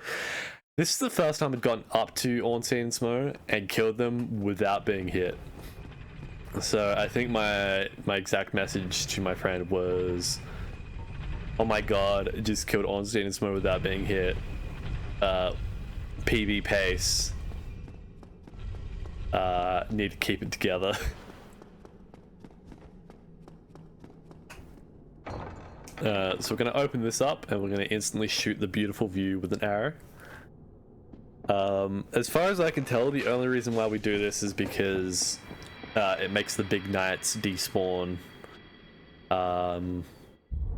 This is the first time I'd gotten up to Ornstein and Smo and killed them without being hit. So I think my exact message to my friend was, oh my god, I just killed Ornstein and Smo without being hit. PB pace. Need to keep it together. So we're going to open this up and we're going to instantly shoot the beautiful view with an arrow. As far as I can tell, the only reason why we do this is because it makes the big knights despawn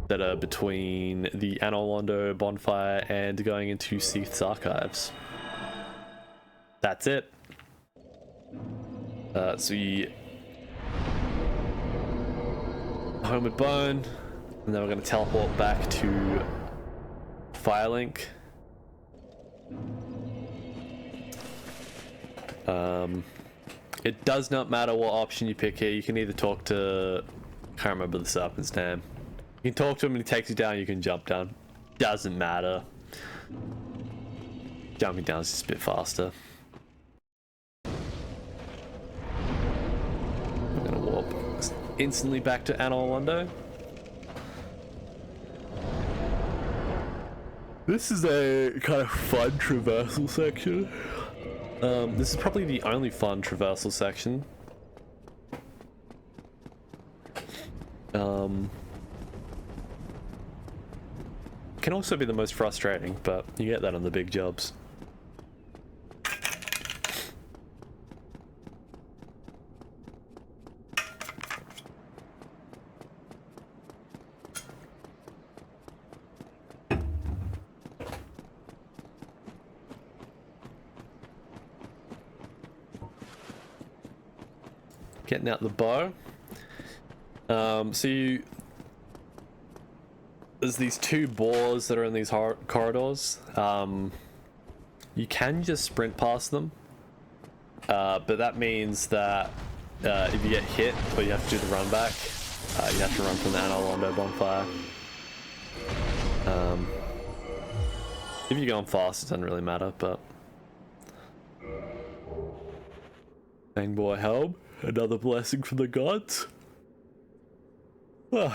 that are between the Nahyeahnah bonfire and going into Seath's archives. That's it. So you Homeward Bone, and then we're going to teleport back to Firelink. It does not matter what option you pick here. You can either talk to, can't remember the serpent's name. You can talk to him and he takes you down, you can jump down. Doesn't matter. Jumping down is just a bit faster. I'm gonna warp instantly back to Nahyeahnah. This is a kind of fun traversal section. This is probably the only fun traversal section. Can also be the most frustrating, but you get that on the big jobs. Getting out the bow. There's these two boars that are in these corridors. You can just sprint past them, but that means that if you get hit, or you have to do the run back, you have to run from the Nahyeahnah bonfire. If you're going fast, it doesn't really matter, but... Fangboy Helm, another blessing from the gods. So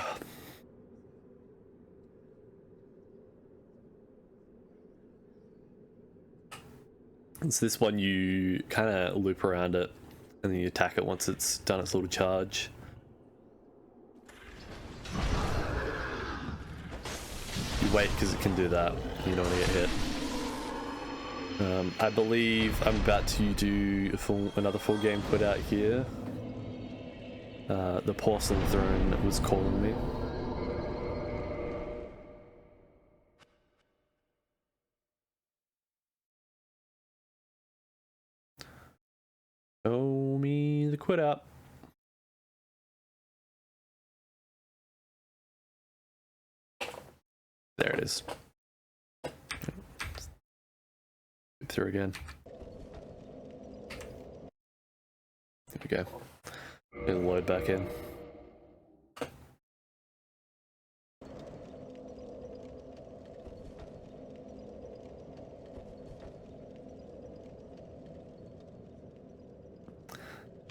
this one, you kind of loop around it and then you attack it once it's done its little charge. You wait because it can do that. You don't want to get hit. I believe I'm about to do another full game put out here. The porcelain throne was calling me. Show me the quit out. There it is. Through again. There we go. It'll load back in.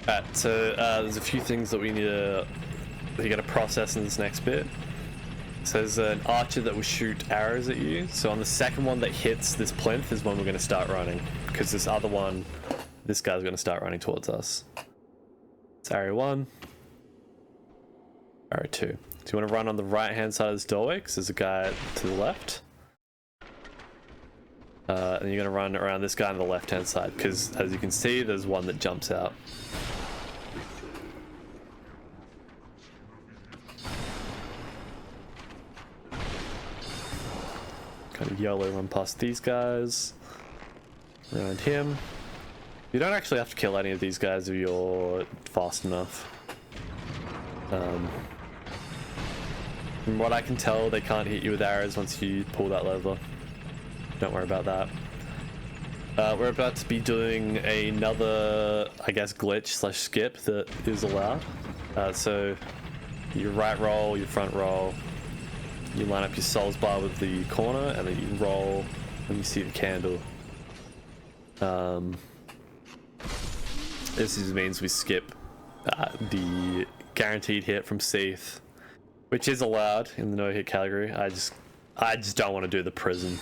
Alright, so there's a few things that we need to process in this next bit. So there's an archer that will shoot arrows at you. So on the second one that hits this plinth is when we're going to start running, because this other one, this guy's going to start running towards us. It's arrow 1, arrow 2. So you want to run on the right hand side of this doorway because there's a guy to the left. And you're going to run around this guy on the left hand side because, as you can see, there's one that jumps out. Kind of YOLO run past these guys, around him. You don't actually have to kill any of these guys if you're fast enough. From what I can tell, they can't hit you with arrows once you pull that lever. Don't worry about that. We're about to be doing another, I guess, glitch slash skip that is allowed. So your right roll, your front roll, you line up your souls bar with the corner, and then you roll and you see the candle. This means we skip the guaranteed hit from Seath, which is allowed in the no hit category. I just don't want to do the prison.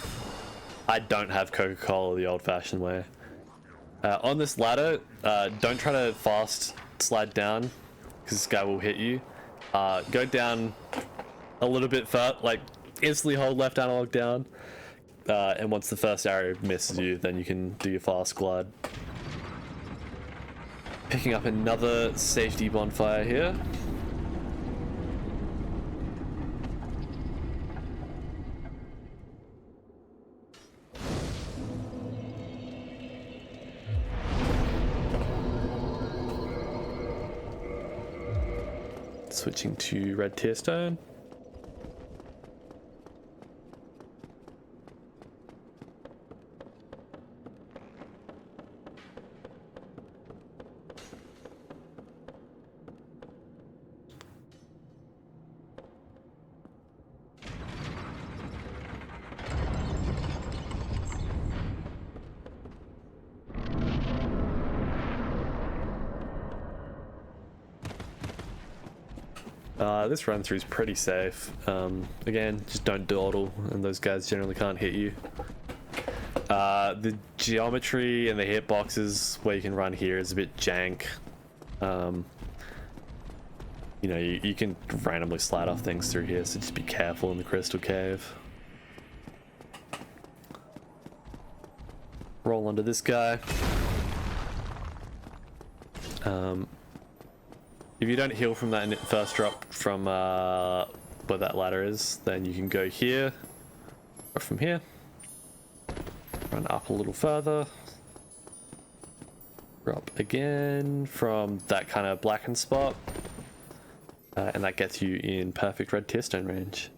I don't have Coca-Cola the old-fashioned way. On this ladder, don't try to fast slide down because this guy will hit you. Go down a little bit further, like instantly hold left analog down, and once the first arrow misses you, then you can do your fast glide. Picking up another safety bonfire here. Switching to red tear stone. This run through is pretty safe. Again, just don't dawdle, and those guys generally can't hit you. The geometry and the hitboxes where you can run here is a bit jank. You you know, you can randomly slide off things through here, so just be careful in the crystal cave. Roll onto this guy. If you don't heal from that first drop from where that ladder is, then you can go here or from here. Run up a little further. Drop again from that kind of blackened spot. And that gets you in perfect red tear stone range.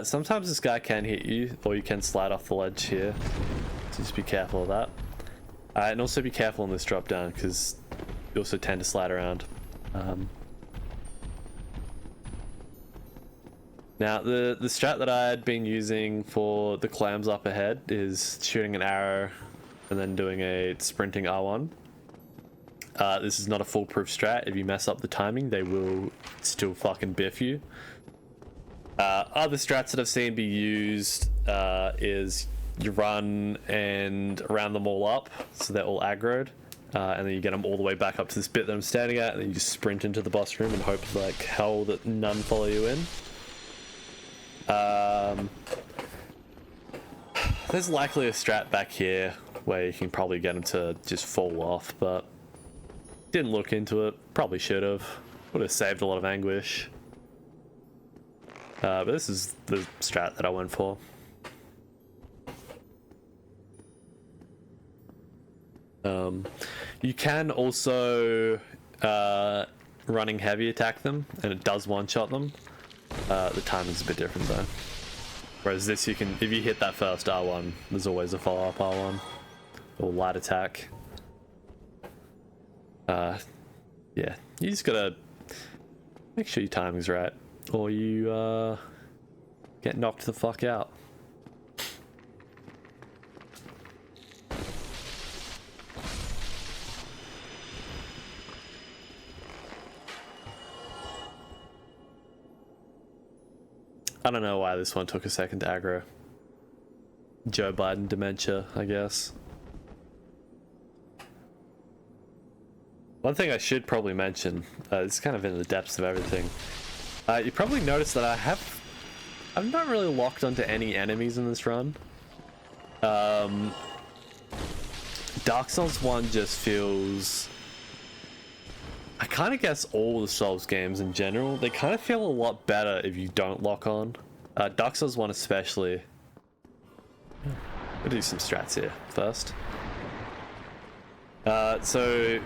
Sometimes this guy can hit you, or you can slide off the ledge here. So just be careful of that. And also be careful on this drop down, because you also tend to slide around. Now, the strat that I had been using for the clams up ahead is shooting an arrow and then doing a sprinting R1. This is not a foolproof strat. If you mess up the timing, they will still fucking biff you. Other strats that I've seen be used is you run and round them all up so they're all aggroed, and then you get them all the way back up to this bit that I'm standing at, and then you just sprint into the boss room and hope like hell that none follow you in. There's likely a strat back here where you can probably get them to just fall off, but didn't look into it. Probably should have. Would have saved a lot of anguish. But this is the strat that I went for. You can also running heavy attack them, and it does one-shot them. The timing's a bit different though. Whereas this, you can, if you hit that first R1, there's always a follow-up R1 or light attack. Yeah, you just gotta make sure your timing's right, or you get knocked the fuck out. I don't know why this one took a second to aggro. Joe Biden dementia, I guess. One thing I should probably mention, it's kind of in the depths of everything. You probably noticed that I'm not really locked onto any enemies in this run. Dark Souls 1 just feels... I kind of guess all the Souls games in general, they kind of feel a lot better if you don't lock on. Dark Souls 1 especially. We'll do some strats here first. So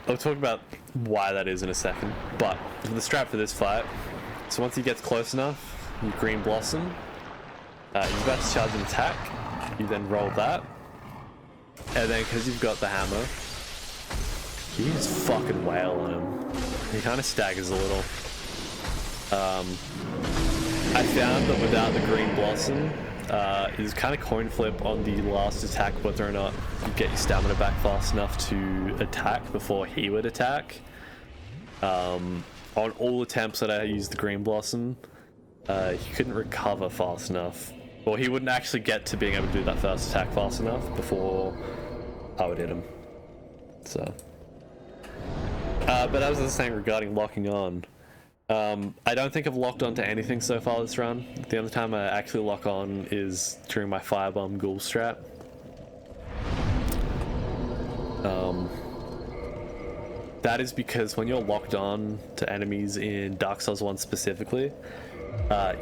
I'll talk about why that is in a second, but the strat for this fight, so once he gets close enough, you green blossom, he's about to charge an attack, you then roll that, and then because you've got the hammer, you just fucking wail on him. He kind of staggers a little. I found that without the green blossom, it was kind of coin flip on the last attack whether or not you get your stamina back fast enough to attack before he would attack. On all attempts that I used the green blossom, he couldn't recover fast enough. Or he wouldn't actually get to being able to do that first attack fast enough before I would hit him. So... but as I was saying regarding locking on, I don't think I've locked onto anything so far this run. The only time I actually lock on is during my Firebomb Ghoul strat. That is because when you're locked on to enemies in Dark Souls 1 specifically,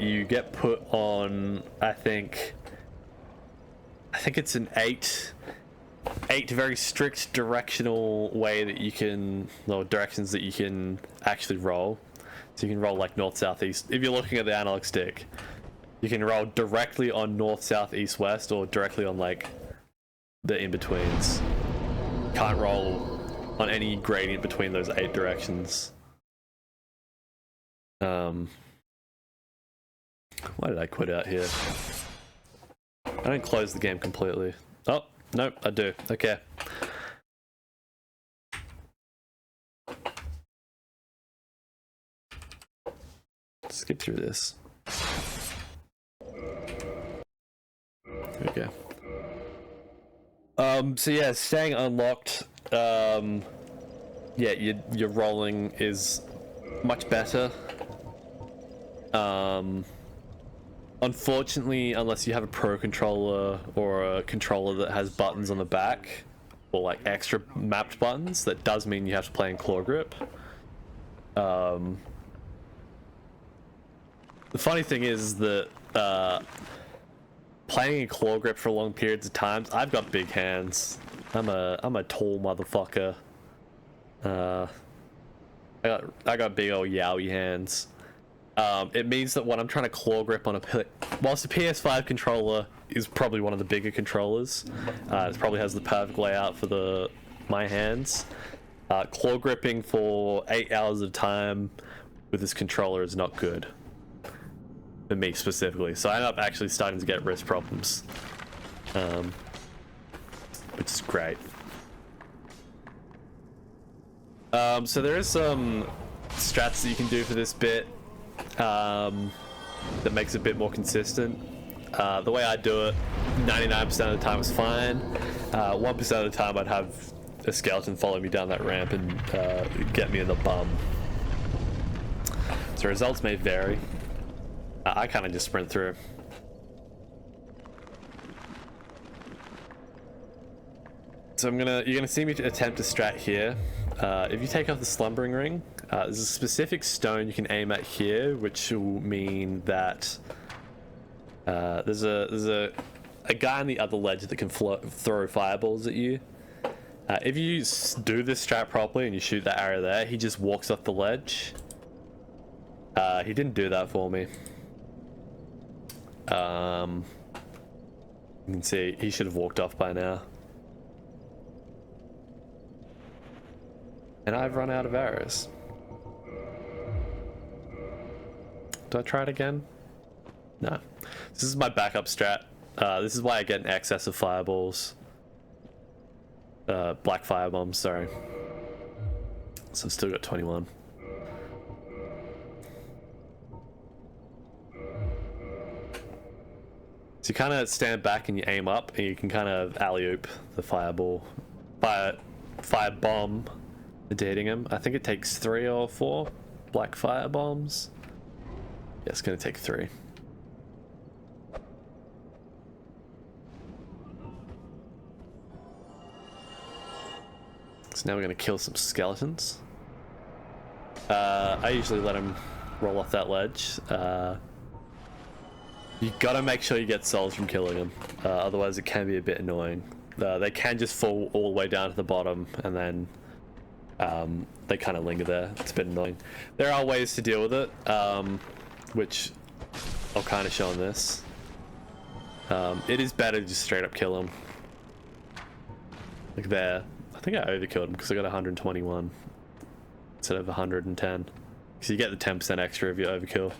you get put on, I think it's an 8 very strict directional way that you can, or directions that you can actually roll. So you can roll like north, south, east. If you're looking at the analog stick, you can roll directly on north, south, east, west, or directly on like the in-betweens. Can't roll on any gradient between those 8 directions. Why did I quit out here? I don't close the game completely. Oh, nope, I do. Okay. Skip through this. So yeah, staying unlocked. Yeah, your rolling is much better. Unfortunately, unless you have a pro controller or a controller that has buttons on the back, or like extra mapped buttons, that does mean you have to play in claw grip. The funny thing is that playing in claw grip for long periods of times, I've got big hands. I'm a tall motherfucker. I got big old yowie hands. It means that when I'm trying to claw grip on whilst the PS5 controller is probably one of the bigger controllers, it probably has the perfect layout for my hands. Claw gripping for 8 hours of time with this controller is not good. For me specifically, so I end up actually starting to get wrist problems, which is great. So there is some strats that you can do for this bit that makes it a bit more consistent. The way I do it, 99% of the time is fine. 1% of the time I'd have a skeleton follow me down that ramp and get me in the bum. So results may vary. I kind of just sprint through. So you're gonna see me attempt a strat here. If you take off the slumbering ring, there's a specific stone you can aim at here, which will mean that there's a guy on the other ledge that can throw fireballs at you. If you do this strat properly and you shoot that arrow there, he just walks off the ledge. He didn't do that for me. You can see he should have walked off by now. And I've run out of arrows. Do I try it again? No. This is my backup strat. This is why I get an excess of fireballs. Black fire bombs, sorry. So I've still got 21. So you kind of stand back and you aim up, and you can kind of alley-oop the fire bomb into hitting him. I think it takes 3 or 4 black fire bombs. Yeah, it's gonna take 3. So now we're gonna kill some skeletons. I usually let him roll off that ledge. You gotta make sure you get souls from killing them, otherwise it can be a bit annoying. They can just fall all the way down to the bottom, and then they kind of linger there. It's a bit annoying. There are ways to deal with it, which I'll kind of show in this. It is better to just straight up kill them. Like there. I think I overkilled him because I got 121 instead of 110. So you get the 10% extra if you overkill.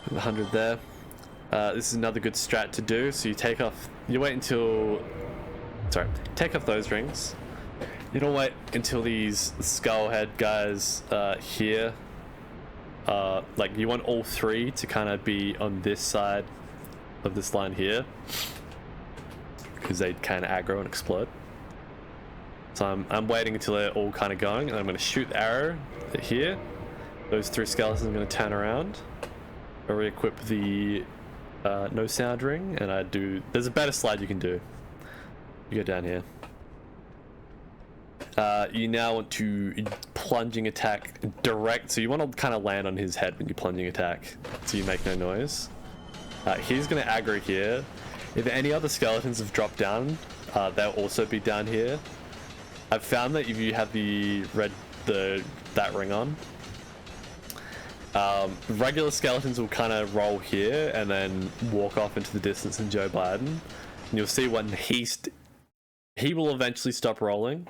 100 there. This is another good strat to do. So you take off, you wait until, take off those rings. You don't wait until these skull head guys here. Like you want all 3 to kind of be on this side of this line here, because they kind of aggro and explode. So I'm waiting until they're all kind of going, and I'm going to shoot the arrow here. Those 3 skeletons are going to turn around. I re-equip the no sound ring, and there's a better slide you can do. You go down here. You now want to plunging attack direct, so you want to kind of land on his head when you plunging attack, so you make no noise. He's going to aggro here. If any other skeletons have dropped down, they'll also be down here. I've found that if you have that ring on, regular skeletons will kind of roll here and then walk off into the distance in Joe Biden, and you'll see when he will eventually stop rolling.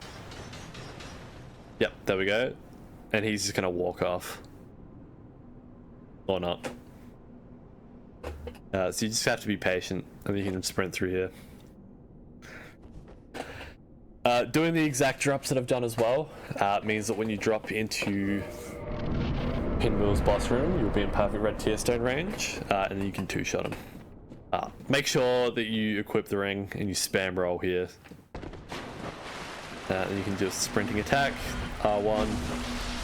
Yep, there we go, and he's just gonna walk off or not. So you just have to be patient, and you can sprint through here. Doing the exact drops that I've done as well means that when you drop into Pinwheel's boss room, you'll be in perfect red tear stone range, and then you can 2-shot him. Make sure that you equip the ring and you spam roll here. And you can do a sprinting attack, R1,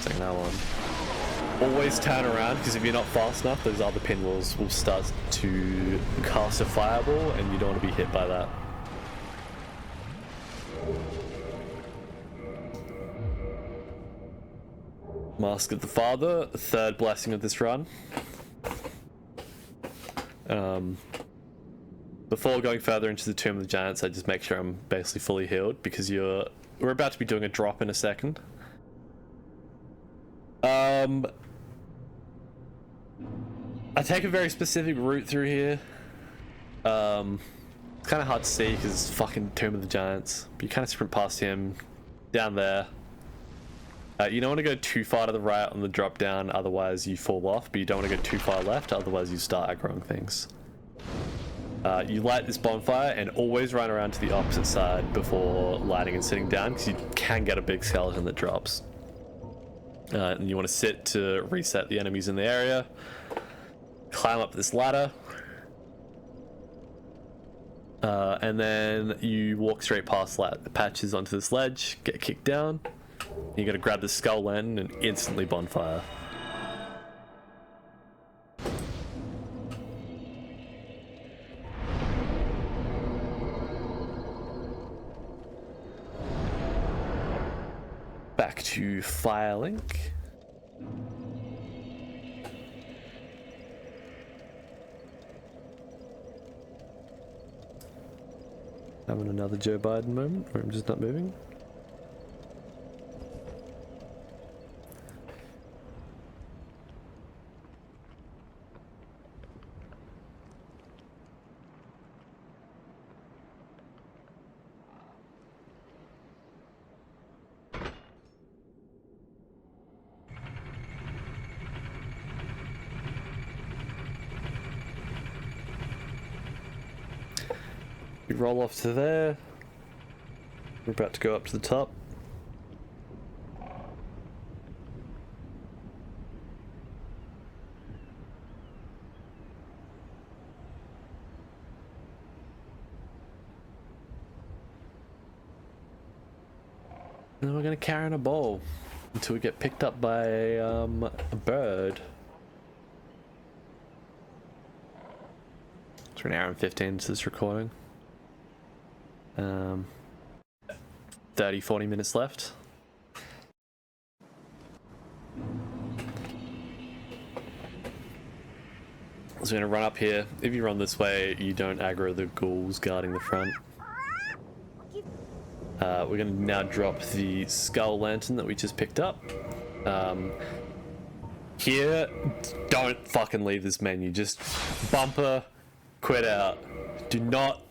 second R1. Always turn around, because if you're not fast enough, those other pinwheels will start to cast a fireball and you don't want to be hit by that. Mask of the Father, third blessing of this run. Before going further into the Tomb of the Giants, I just make sure I'm basically fully healed, because we're about to be doing a drop in a second. I take a very specific route through here. It's kind of hard to see because it's fucking Tomb of the Giants, but you kind of sprint past him down there. You don't want to go too far to the right on the drop down, otherwise you fall off, but you don't want to go too far left, otherwise you start aggroing things. You light this bonfire and always run around to the opposite side before lighting and sitting down, because you can get a big skeleton that drops. And you want to sit to reset the enemies in the area. Climb up this ladder. And then you walk straight past patches onto this ledge, get kicked down. You gotta grab the skull lantern and instantly bonfire. Back to Firelink. Having another Joe Biden moment where I'm just not moving. We roll off to there. We're about to go up to the top. And then we're gonna carry on a bowl until we get picked up by a bird. It's an hour and 15 into this recording. 30-40 minutes left. So we're gonna run up here. If you run this way, you don't aggro the ghouls guarding the front. We're gonna now drop the skull lantern that we just picked up. Here, don't fucking leave this menu. Just bumper, quit out. Do not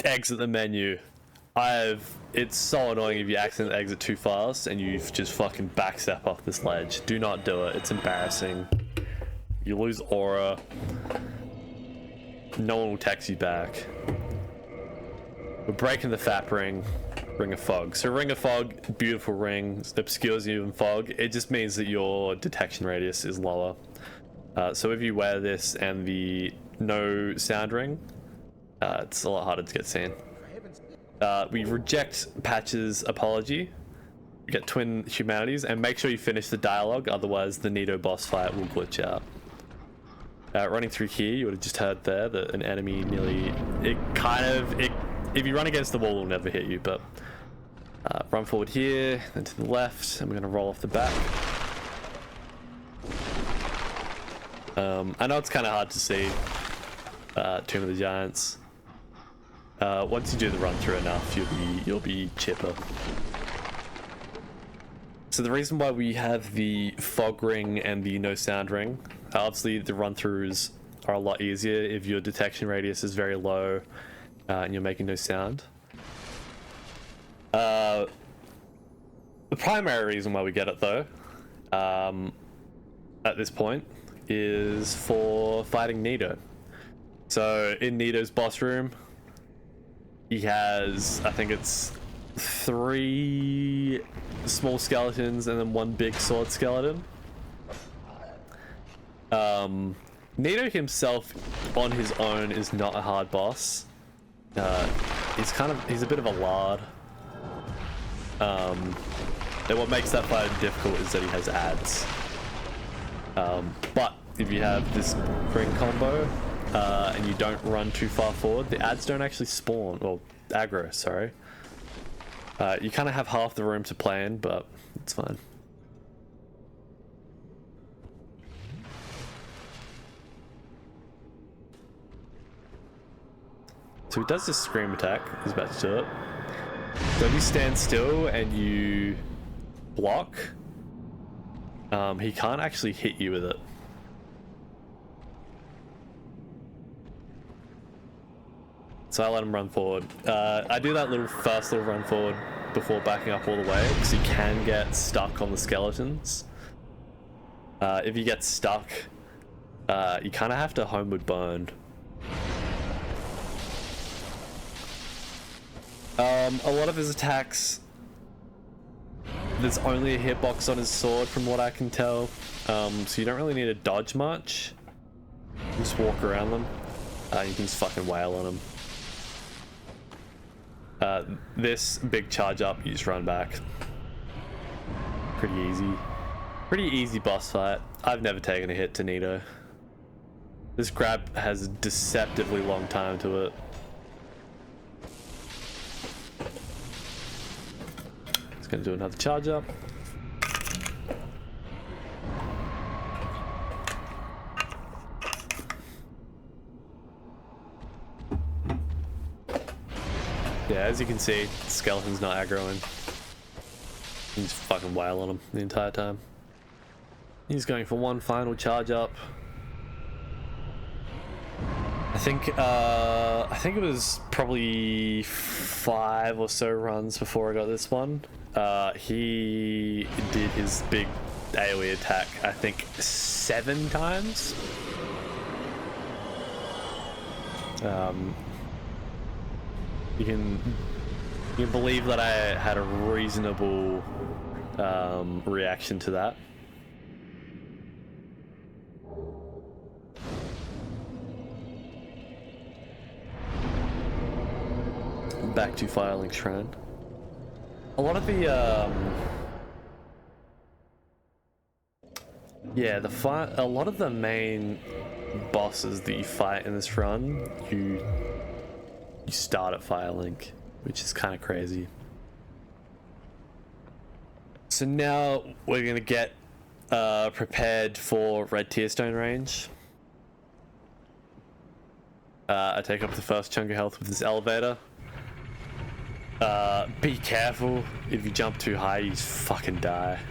exit the menu. It's so annoying if you accidentally exit too fast and you just fucking backstep off this ledge. Do not do it. It's embarrassing. You lose aura. No one will text you back. We're breaking the FAP ring. Ring of Fog. So Ring of Fog, beautiful ring, obscures you in fog. It just means that your detection radius is lower. So if you wear this and the no sound ring, it's a lot harder to get seen. We reject Patch's apology. You get twin humanities, and make sure you finish the dialogue, otherwise the Nito boss fight will glitch out. Running through here, you would have just heard there that an enemy nearly... if you run against the wall, it will never hit you, but... run forward here, then to the left, and we're going to roll off the back. I know it's kind of hard to see Tomb of the Giants. Once you do the run through enough, you'll be chipper. So the reason why we have the fog ring and the no sound ring, obviously the run throughs are a lot easier if your detection radius is very low and you're making no sound. The primary reason why we get it though, at this point, is for fighting Nito. So in Nito's boss room, he has, I think it's 3 small skeletons and then 1 big sword skeleton. Nito himself on his own is not a hard boss. He's a bit of a lard. And what makes that fight difficult is that he has ads. But if you have this ring combo and you don't run too far forward, the ads don't actually spawn, or aggro, sorry. You kind of have half the room to play in, but it's fine. So he does this scream attack. He's about to do it. So if you stand still and you block, he can't actually hit you with it. So I let him run forward. I do that first little run forward before backing up all the way, because you can get stuck on the skeletons. If you get stuck, you kind of have to homeward burn. A lot of his attacks, there's only a hitbox on his sword from what I can tell, so you don't really need to dodge much. You just walk around them. You can just fucking wail on them. This big charge up, you just run back. Pretty easy. Pretty easy boss fight. I've never taken a hit to Nito. This grab has a deceptively long time to it. Gonna do another charge up. Yeah, as you can see, the skeleton's not aggroing. He's fucking wail on him the entire time. He's going for one final charge up. I think it was probably 5 or so runs before I got this one. He did his big AoE attack, I think 7 times. You can believe that I had a reasonable reaction to that. Back to Firelink Shrine. A lot of the a lot of the main bosses that you fight in this run, you start at Firelink, which is kind of crazy. So now we're gonna get prepared for Red Tearstone range. I take up the first chunk of health with this elevator. Be careful, if you jump too high you just fucking die. I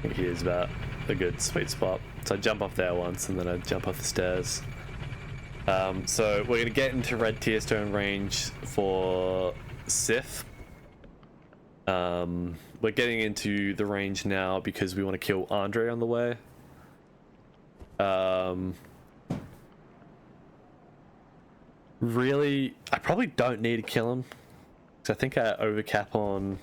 think here's about a good sweet spot. So I jump up there once and then I jump up the stairs. So we're gonna get into Red Tearstone range for Sif. We're getting into the range now because we want to kill Andre on the way. Really, I probably don't need to kill him. I think I overcap on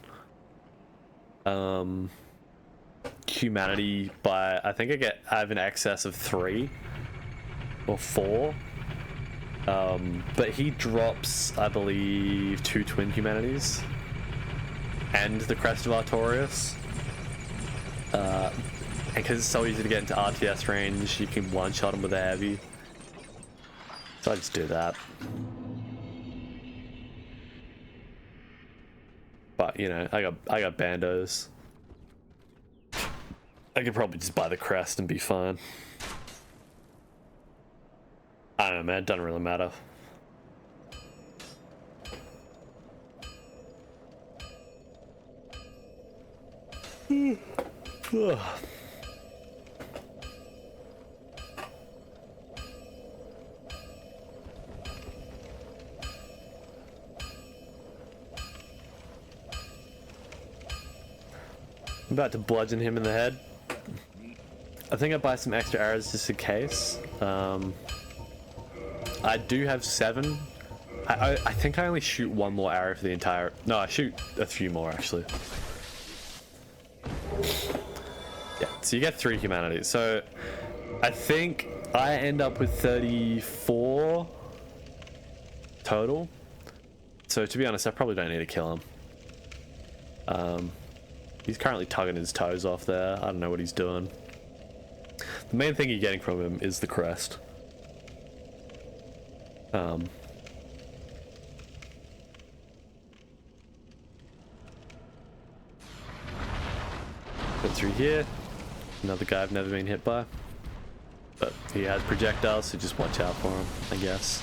humanity by, I think I have an excess of 3 or 4, but he drops, I believe, 2 twin humanities and the Crest of Artorias, and because it's so easy to get into RTS range, you can one-shot him with a heavy, so I just do that. But you know, I got bandos. I could probably just buy the crest and be fine. I don't know, man, it doesn't really matter. I'm about to bludgeon him in the head. I think I'll buy some extra arrows just in case. I do have 7. I think I only shoot 1 more arrow for the entire... No, I shoot a few more actually. Yeah, so you get 3 humanities. So I think I end up with 34 total. So to be honest, I probably don't need to kill him. He's currently tugging his toes off there. I don't know what he's doing. The main thing you're getting from him is the crest. Go through here. Another guy I've never been hit by. But he has projectiles, so just watch out for him, I guess.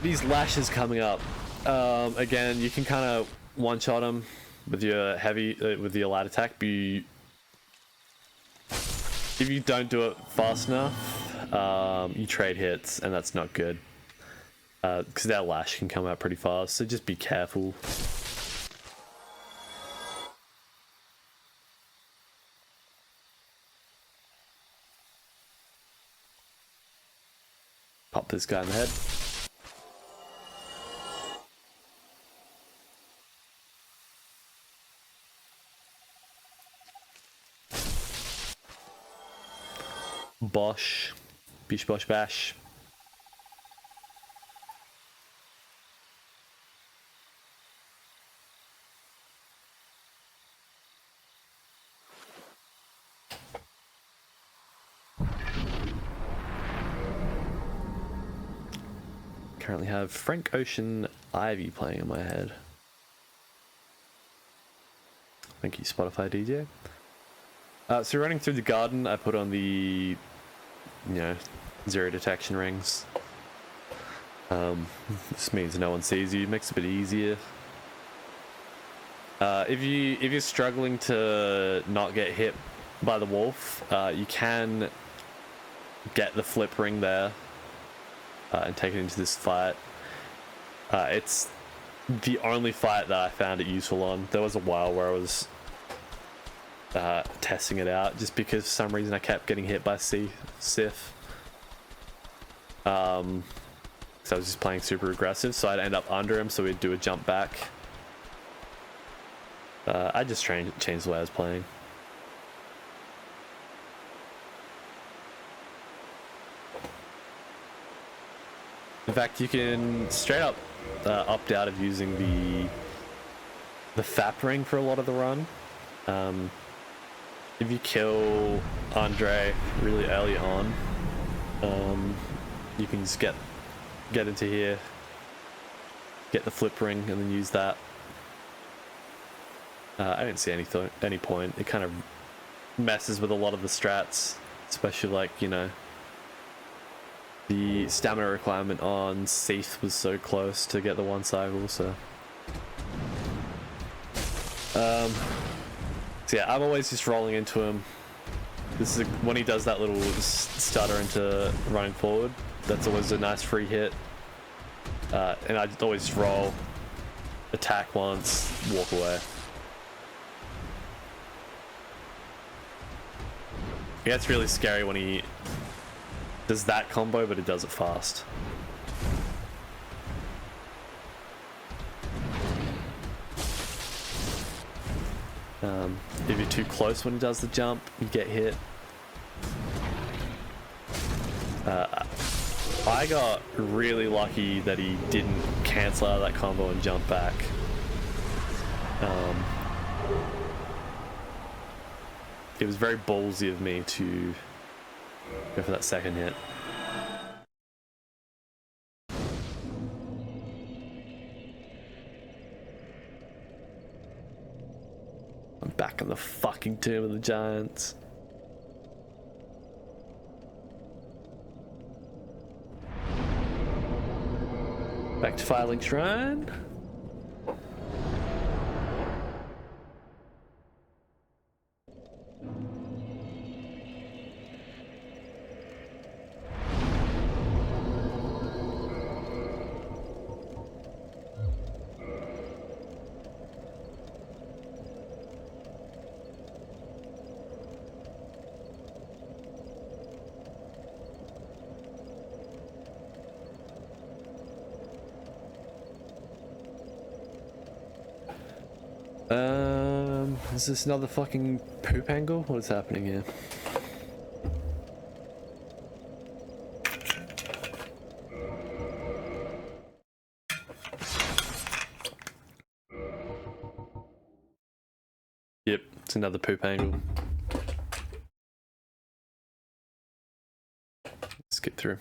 These lashes coming up. Again, you can kind of one-shot them with your heavy, with your light attack, but if you don't do it fast enough, you trade hits, and that's not good. Because their lash can come out pretty fast, so just be careful. Pop this guy in the head. Bosh. Bish bosh bash. Currently have Frank Ocean Ivy playing in my head. Thank you, Spotify DJ. So running through the garden, I put on the, zero detection rings. This means no one sees you, makes it a bit easier. If you're struggling to not get hit by the wolf, you can get the flip ring there and take it into this fight. It's the only fight that I found it useful on. There was a while where I was testing it out just because for some reason I kept getting hit by Sif. So I was just playing super aggressive, so I'd end up under him, so we'd do a jump back. I just changed the way I was playing. In fact, you can straight up opt out of using the FAP ring for a lot of the run. If you kill Andre really early on, you can just get into here, get the flip ring, and then use that. I didn't see any point. It kind of messes with a lot of the strats, especially like, the stamina requirement on Seath was so close to get the one cycle, so. So yeah, I'm always just rolling into him. This is when he does that little stutter into running forward. That's always a nice free hit. And I always roll, attack once, walk away. Yeah, it's really scary when he does that combo, but it does it fast. If you're too close when he does the jump, you get hit. I got really lucky that he didn't cancel out of that combo and jump back. It was very ballsy of me to go for that second hit. I'm back in the fucking Tomb of the Giants. Back to Firelink Shrine. Is this another fucking poop angle? What is happening here? Yep, it's another poop angle. Skip through.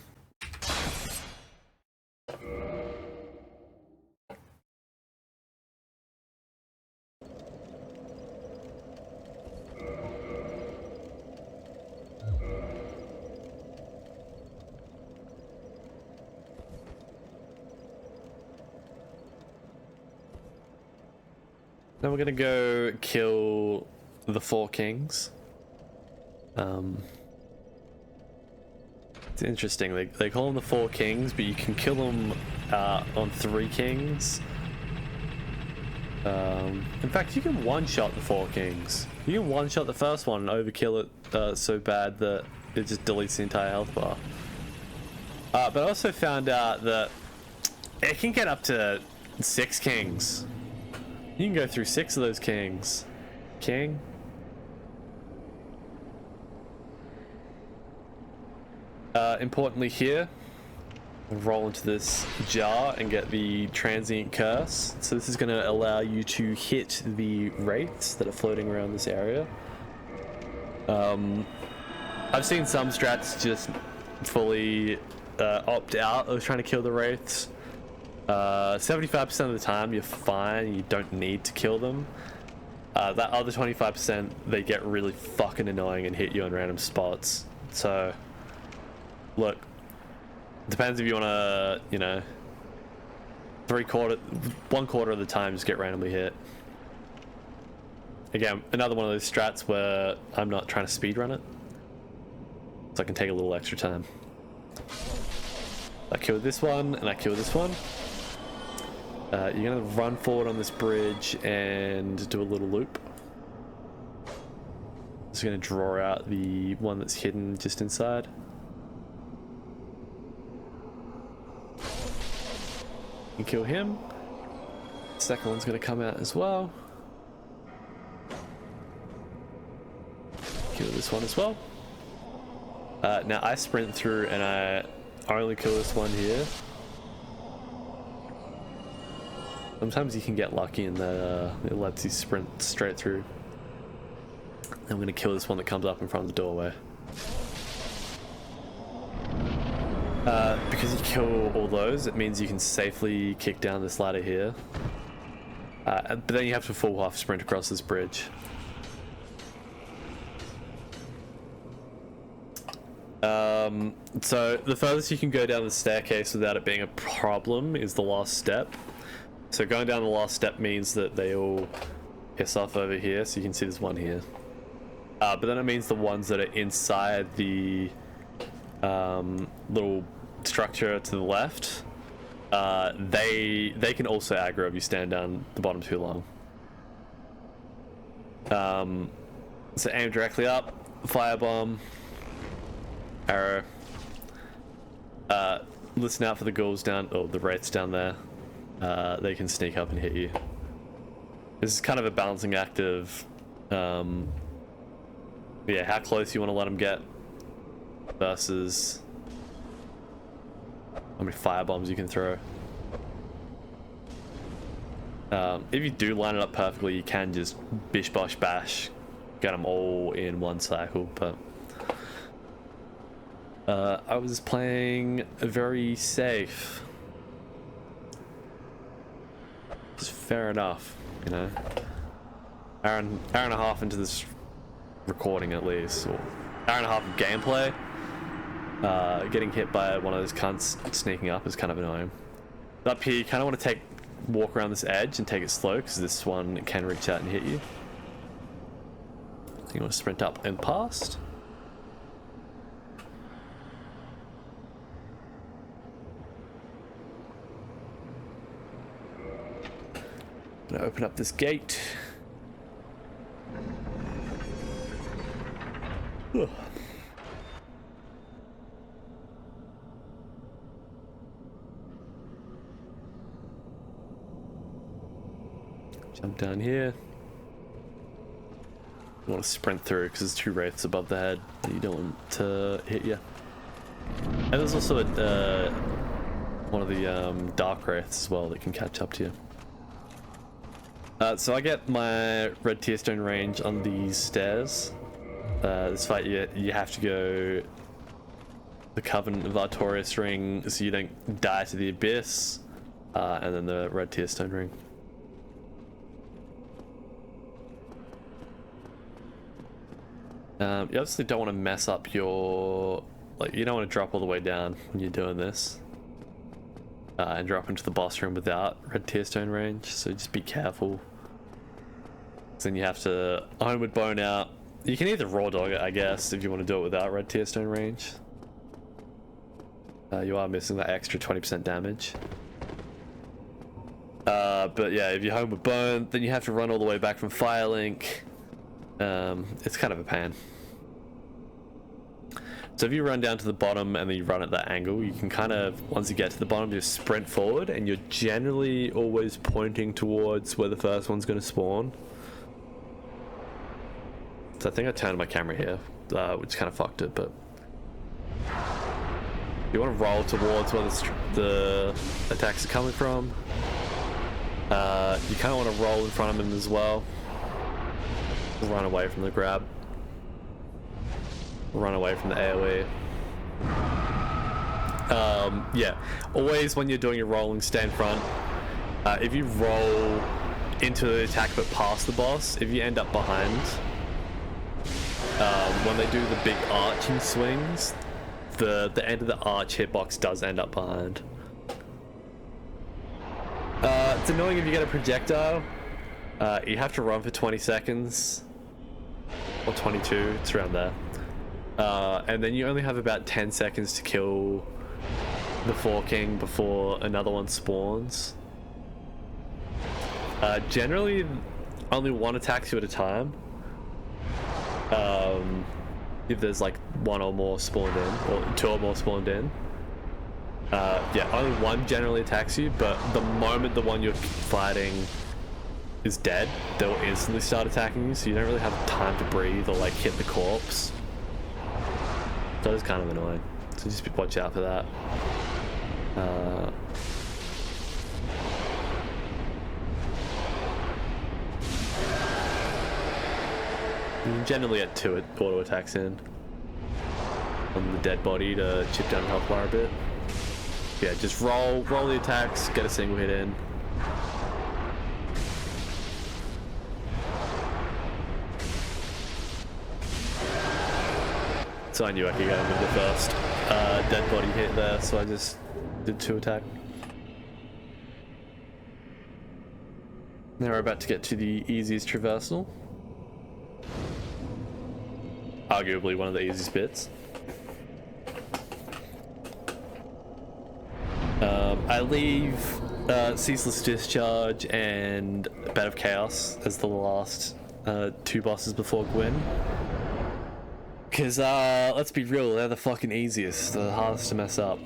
Now we're gonna go kill the 4 kings. It's interesting, they call them the 4 kings, but you can kill them on 3 kings. In fact, you can one-shot the 4 kings. You can one-shot the first one and overkill it so bad that it just deletes the entire health bar. But I also found out that it can get up to 6 kings. You can go through 6 of those kings. King. Importantly here, roll into this jar and get the transient curse. So this is going to allow you to hit the wraiths that are floating around this area. I've seen some strats just fully opt out of trying to kill the wraiths. 75% of the time you're fine, you don't need to kill them. That other 25%, they get really fucking annoying and hit you in random spots. So, look, depends if you want to, you know, 1/4 of the time just get randomly hit. Again, another one of those strats where I'm not trying to speedrun it, so I can take a little extra time. I kill this one and I kill this one. You're gonna run forward on this bridge and do a little loop. Just gonna draw out the one that's hidden just inside. And kill him. Second one's gonna come out as well. Kill this one as well. Now I sprint through and I only kill this one here. Sometimes you can get lucky and that it lets you sprint straight through. I'm going to kill this one that comes up in front of the doorway. Because you kill all those, it means you can safely kick down this ladder here. But then you have to full half sprint across this bridge. So the furthest you can go down the staircase without it being a problem is the last step. So going down the last step means that they all piss off over here, so you can see there's one here. But then it means the ones that are inside the little structure to the left, they can also aggro if you stand down the bottom too long. So aim directly up, firebomb, arrow. Listen out for the ghouls down, or the wraiths down there. They can sneak up and hit you. This is kind of a balancing act of, yeah, how close you want to let them get versus how many firebombs you can throw. If you do line it up perfectly, you can just bish bosh bash, get them all in one cycle, but I was playing very safe. It's fair enough, you know. Hour and a half into this recording at least, or hour and a half of gameplay. Getting hit by one of those cunts sneaking up is kind of annoying. Up here, you kind of want to walk around this edge and take it slow, because this one can reach out and hit you. You want to sprint up and past. Gonna open up this gate. Ugh. Jump down here. You want to sprint through because there's 2 wraiths above the head that you don't want to hit you. And there's also one of the dark wraiths as well that can catch up to you. So I get my red tier stone range on these stairs. This fight you have to go the Covenant of Artorias ring so you don't die to the abyss, and then the red tier stone ring. You obviously don't want to mess up your, like, you don't want to drop all the way down when you're doing this, and drop into the boss room without red tier stone range, so just be careful. Then you have to homeward bone out. You can either raw dog it, I guess, if you want to do it without red tier stone range. You are missing that extra 20% damage. But yeah, if you homeward bone, then you have to run all the way back from Firelink. It's kind of a pain. So if you run down to the bottom and then you run at that angle, you can kind of, once you get to the bottom, just sprint forward, and you're generally always pointing towards where the first one's going to spawn. So I think I turned my camera here, which kind of fucked it, but you want to roll towards where the attacks are coming from. You kind of want to roll in front of him as well. Run away from the grab. Run away from the AoE. Yeah, always when you're doing your rolling, stay in front. If you roll into the attack but past the boss, if you end up behind, when they do the big arching swings, the end of the arch hitbox does end up behind. It's annoying if you get a projectile. You have to run for 20 seconds. Or 22, it's around there. And then you only have about 10 seconds to kill the Four King before another one spawns. Generally, only one attacks you at a time. If there's like one or more spawned in, or two or more spawned in. Yeah, only one generally attacks you, but the moment the one you're fighting is dead, they'll instantly start attacking you, so you don't really have time to breathe or like hit the corpse. So it's kind of annoying, so just watch out for that. You can generally get 2 auto attacks in on the dead body to chip down the health bar a bit. Yeah, just roll the attacks, get a single hit in. So I knew I could get him with the first dead body hit there, so I just did 2 attack. Now we're about to get to the easiest traversal. Arguably one of the easiest bits. I leave Ceaseless Discharge and Bed of Chaos as the last 2 bosses before Gwyn. Because, let's be real, they're the fucking easiest, the hardest to mess up.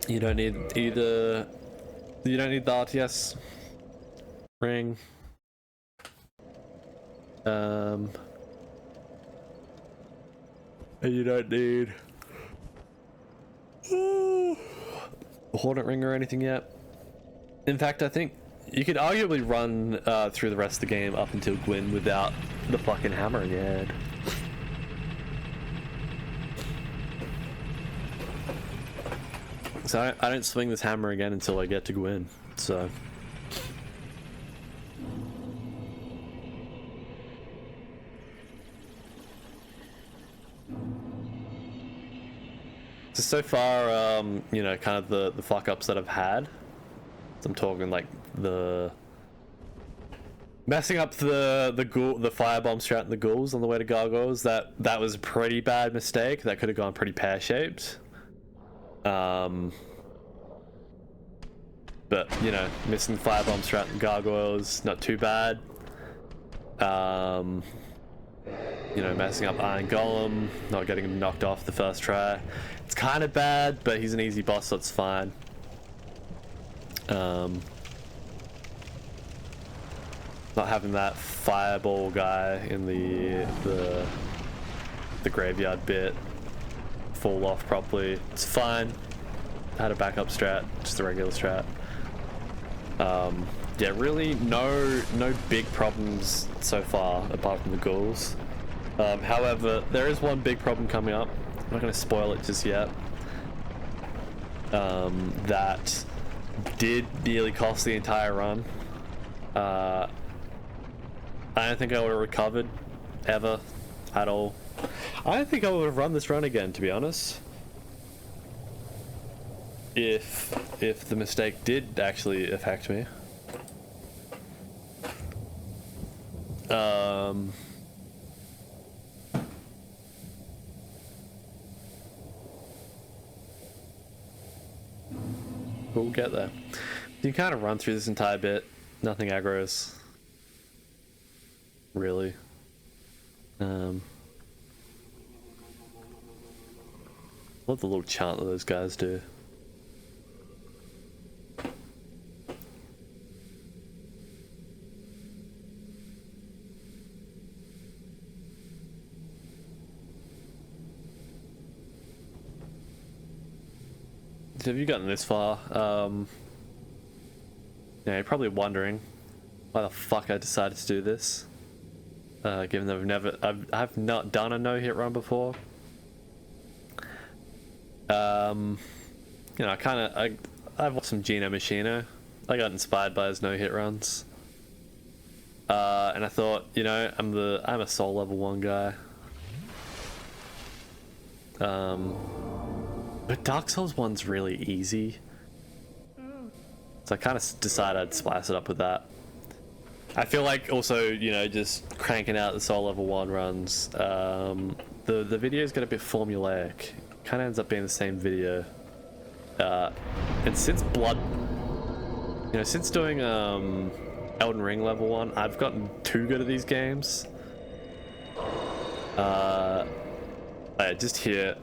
You don't need the RTS ring. And you don't need the Hornet ring or anything yet. In fact, I think you could arguably run through the rest of the game up until Gwyn without the fucking hammer in your head. So I don't swing this hammer again until I get to Gwyn, so. So far, you know, kind of the fuck ups that I've had. So I'm talking like the messing up the firebomb strat and the ghouls on the way to gargoyles. That was a pretty bad mistake. That could have gone pretty pear shaped. But you know, missing the firebomb strat and gargoyles, not too bad. You know, messing up Iron Golem, not getting him knocked off the first try. It's kind of bad, but he's an easy boss, so it's fine. Not having that fireball guy in the graveyard bit fall off properly, it's fine. I had a backup strat, just a regular strat. yeah, really no big problems so far apart from the ghouls. However, there is one big problem coming up. I'm not going to spoil it just yet. That did nearly cost the entire run. I don't think I would have recovered ever at all. I don't think I would have run this run again, to be honest, if the mistake did actually affect me. We'll get there. You kind of run through this entire bit, nothing aggro's, really. Love the little chant that those guys do. So have you gotten this far? Yeah, you're probably wondering why the fuck I decided to do this. Given that I've not done a no-hit run before. You know, I've watched some Gino Machino. I got inspired by his no-hit runs. And I thought, you know, I'm a soul level 1 guy. But Dark Souls 1's really easy. So I kind of decided I'd spice it up with that. I feel like also, you know, just cranking out the soul level 1 runs, the videos get a bit formulaic. Kind of ends up being the same video. And since since doing Elden Ring level 1, I've gotten too good at these games. Just here.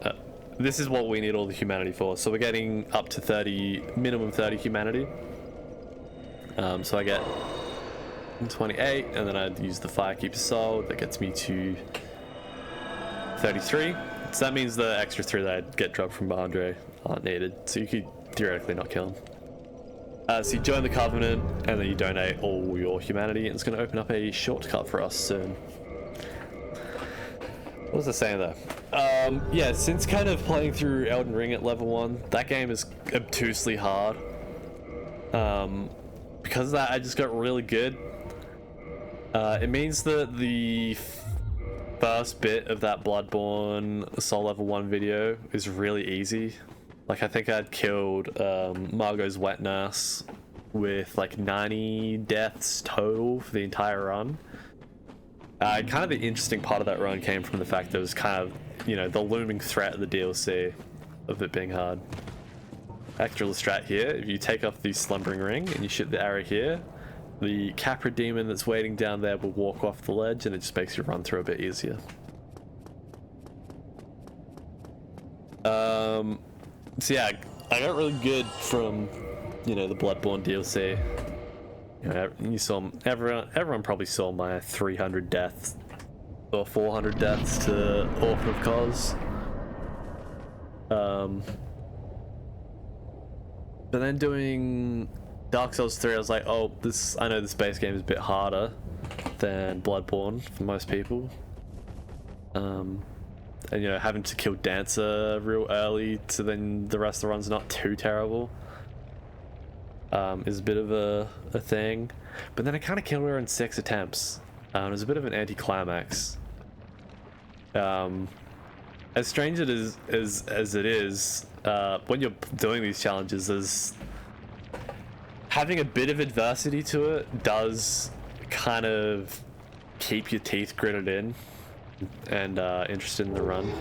This is what we need all the humanity for. So we're getting up to 30, minimum 30 humanity. So I get 28, and then I'd use the Firekeeper Soul. That gets me to 33. So that means the extra 3 that I'd get dropped from Andre aren't needed. So you could theoretically not kill him. So you join the Covenant, and then you donate all your humanity, and it's going to open up a shortcut for us soon. What was I saying though? Yeah, since kind of playing through Elden Ring at level 1, that game is obtusely hard. Because of that, I just got really good. It means that the first bit of that Bloodborne Soul Level 1 video is really easy. Like, I think I'd killed Margot's wet nurse with like 90 deaths total for the entire run. Kind of the interesting part of that run came from the fact that it was kind of, you know, the looming threat of the DLC of it being hard. Extra strat here, if you take off the Slumbering Ring and you shoot the arrow here, the Capra demon that's waiting down there will walk off the ledge, and it just makes you run through a bit easier. So yeah, I got really good from, you know, the Bloodborne DLC. You know, you saw everyone probably saw my 300 deaths or 400 deaths to Orphan of Cos. But then doing Dark Souls 3, I was like, oh, I know this base game is a bit harder than Bloodborne for most people. And you know, having to kill Dancer real early so then the rest of the run's not too terrible. Is a bit of a thing, but then I kind of killed her in 6 attempts. It was a bit of an anticlimax. As strange as it is, when you're doing these challenges, having a bit of adversity to it does kind of keep your teeth gritted in and interested in the run.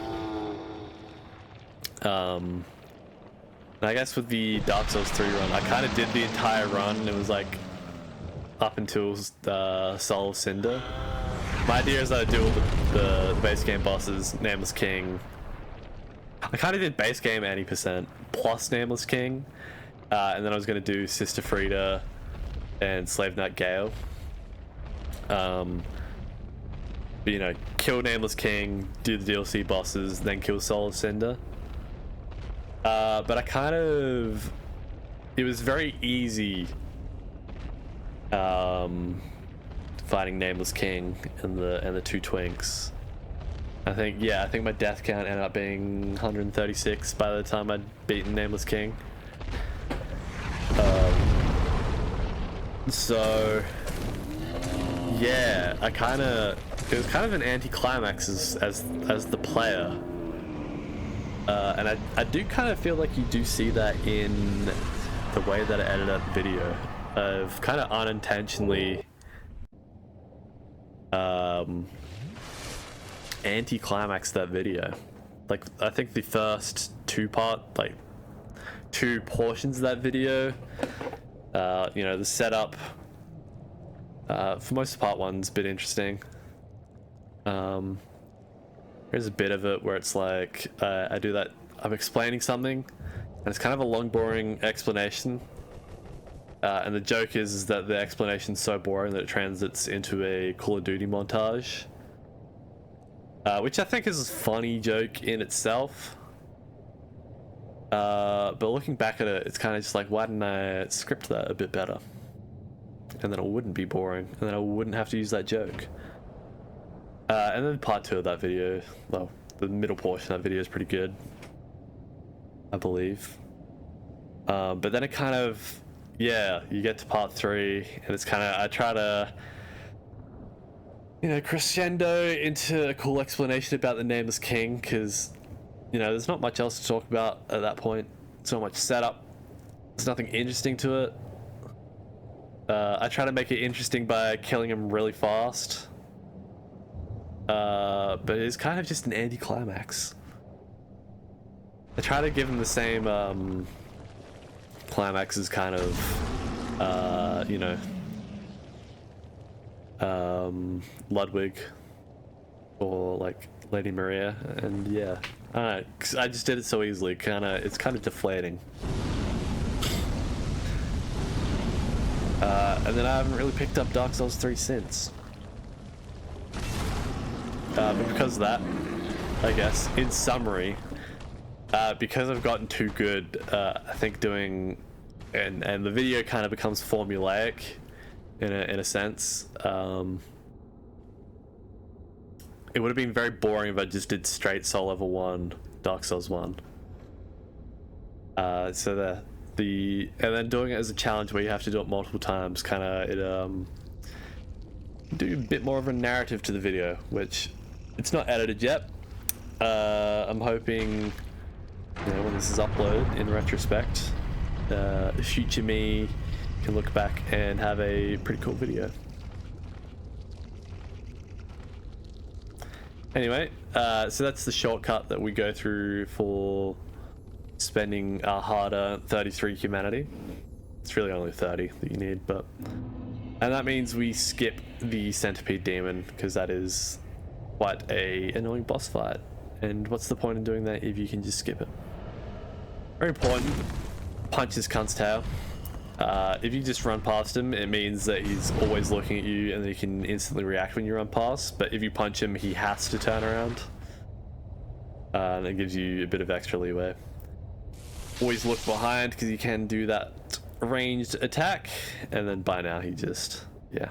I guess with the Dark Souls 3 run, I kind of did the entire run. It was like up until Soul of Cinder. My idea is that I do all the base game bosses, Nameless King. I kind of did base game 80% plus Nameless King, and then I was going to do Sister Frida and Slave Knight Gale. But you know, kill Nameless King, do the DLC bosses, then kill Soul of Cinder. But it was very easy fighting Nameless King and the two twinks. I think my death count ended up being 136 by the time I'd beaten Nameless King. So yeah, it was kind of an anticlimax as the player, and I do kind of feel like you do see that in the way that I edited out the video. I've kind of unintentionally anticlimaxed that video. Like, I think the first two portions of that video, you know, the setup for most of part one's a bit interesting. There's a bit of it where it's like I do that, I'm explaining something and it's kind of a long boring explanation, and the joke is that the explanation's so boring that it transits into a Call of Duty montage, which I think is a funny joke in itself, but looking back at it, it's kind of just like, why didn't I script that a bit better? And then it wouldn't be boring, and then I wouldn't have to use that joke. And then part two of that video, well, the middle portion of that video is pretty good, I believe. But then it kind of, yeah, you get to part three, and it's kind of, I try to, you know, crescendo into a cool explanation about the Nameless King, because, you know, there's not much else to talk about at that point. So much setup. There's nothing interesting to it. I try to make it interesting by killing him really fast. But it's kind of just an anticlimax. I try to give him the same climax as kind of, you know, Ludwig or like Lady Maria, and yeah, I just did it so easily. It's kind of deflating. And then I haven't really picked up Dark Souls 3 since. But because of that, I guess, in summary, because I've gotten too good, I think doing, and the video kind of becomes formulaic in a sense. It would have been very boring if I just did straight Soul Level 1, Dark Souls 1. So and then doing it as a challenge where you have to do it multiple times, kind of, do a bit more of a narrative to the video, which it's not edited yet. I'm hoping, you know, when this is uploaded in retrospect, future me can look back and have a pretty cool video. Anyway, so that's the shortcut that we go through for spending our harder 33 humanity. It's really only 30 that you need, and that means we skip the centipede demon, because that is quite a annoying boss fight, and what's the point in doing that if you can just skip it? Very important. Punch his cunt's tail. If you just run past him, it means that he's always looking at you and he can instantly react when you run past, but if you punch him, he has to turn around, and it gives you a bit of extra leeway. Always look behind, because you can do that ranged attack, and then by now he just, yeah.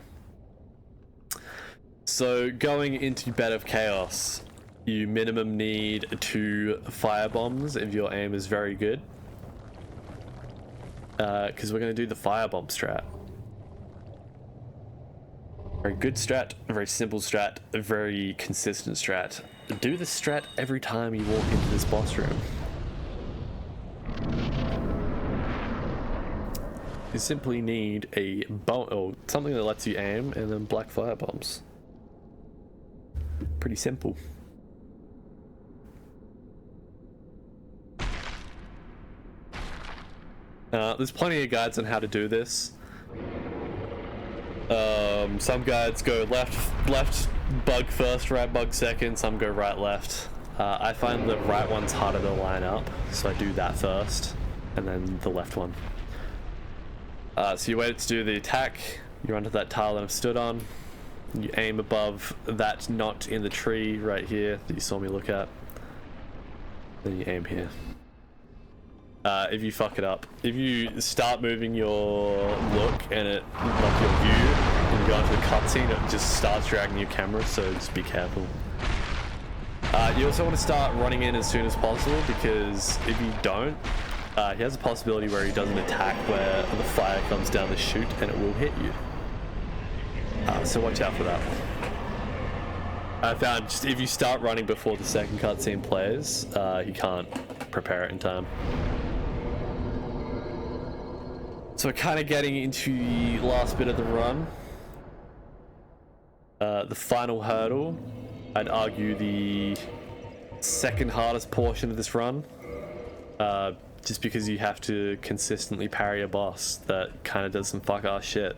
So going into Bed of Chaos, you minimum need 2 fire bombs if your aim is very good, because we're going to do the firebomb strat. Very good strat, a very simple strat, a very consistent strat. Do the strat every time you walk into this boss room. You simply need a bomb, or something that lets you aim, and then black fire bombs. Pretty simple. There's plenty of guides on how to do this. Some guides go left bug first, right bug second, some go right left. I find the right one's harder to line up, so I do that first, and then the left one. So you wait to do the attack, you run to that tile that I've stood on, you aim above that knot in the tree right here that you saw me look at, then you aim here. if you fuck it up. If you start moving your look and it, like your view, and you go into the cutscene, it just starts dragging your camera, so just be careful. You also want to start running in as soon as possible, because if you don't, he has a possibility where he does an attack where the fire comes down the chute and it will hit you. So watch out for that. I found just if you start running before the second cutscene plays, you can't prepare it in time. So we're kind of getting into the last bit of the run. The final hurdle, I'd argue the second hardest portion of this run. Just because you have to consistently parry a boss that kind of does some fuck-ass shit.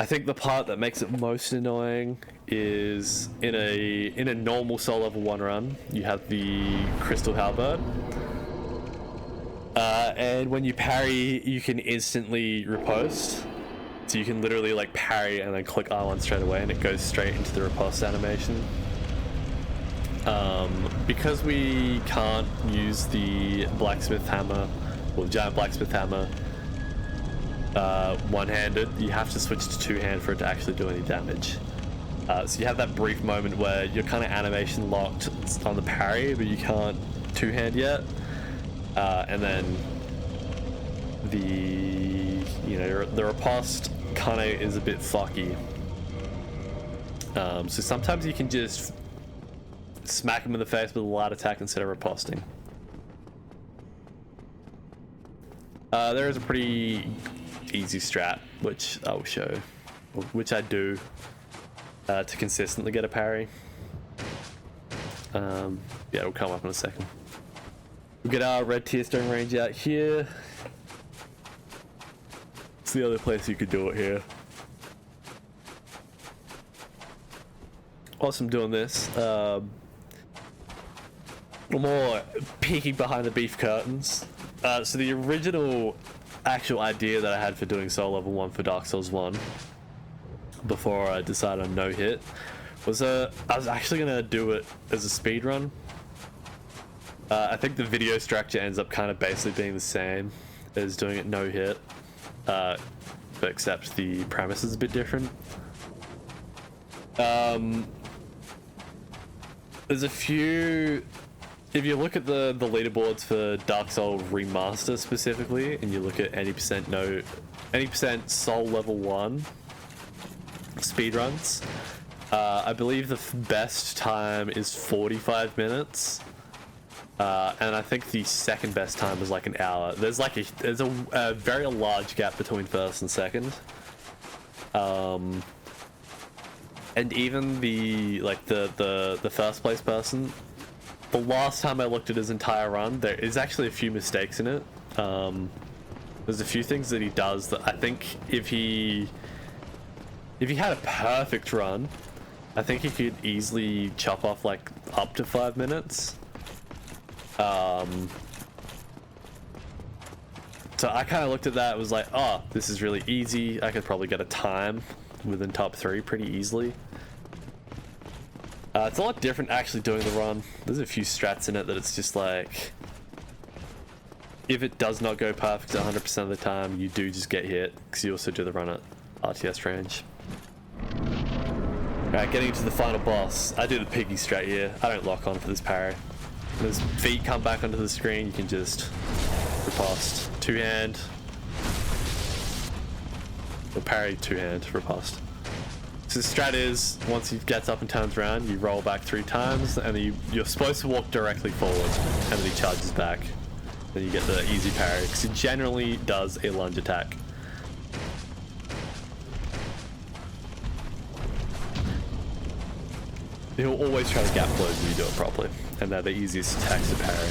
I think the part that makes it most annoying is in a normal Soul Level 1 run, you have the Crystal Halberd. And when you parry, you can instantly riposte. So you can literally like parry and then click R1 straight away and it goes straight into the riposte animation. Because we can't use the blacksmith hammer, or the giant blacksmith hammer, one-handed, you have to switch to two-hand for it to actually do any damage. So you have that brief moment where you're kind of animation locked on the parry, but you can't two-hand yet. And then the riposte kind of is a bit fucky. So sometimes you can just smack him in the face with a light attack instead of riposting. There is a pretty easy strat, which I will show, which I do, to consistently get a parry. Yeah, it'll come up in a second. We'll get our red tear stone range out here. It's the other place you could do it here. Whilst I'm doing this, a little more peeking behind the beef curtains. So the original actual idea that I had for doing Soul Level 1 for Dark Souls 1, before I decided on no hit, was I was actually going to do it as a speed run. I think the video structure ends up kind of basically being the same as doing it no hit, but except the premise is a bit different. There's a few. If you look at the leaderboards for Dark Souls Remaster specifically, and you look at 80% Soul Level 1 speedruns, I believe the best time is 45 minutes. And I think the second best time is like an hour. There's a very large gap between first and second. And even the first place person, the last time I looked at his entire run, there is actually a few mistakes in it. There's a few things that he does that I think if he had a perfect run, I think he could easily chop off like up to 5 minutes. So I kind of looked at that, it was like, oh, this is really easy. I could probably get a time within top 3 pretty easily. It's a lot different actually doing the run. There's a few strats in it that it's just like, if it does not go perfect 100% of the time, you do just get hit, because you also do the run at RTS range. Alright, getting into the final boss. I do the piggy strat here. I don't lock on for this parry. When his feet come back onto the screen, you can just riposte. Two-hand. Or parry, two-hand, riposte. So the strat is, once he gets up and turns around, you roll back 3 times, and then you're supposed to walk directly forward, and then he charges back. Then you get the easy parry, because he generally does a lunge attack. He'll always try to gap close when you do it properly, and they're the easiest attacks to parry.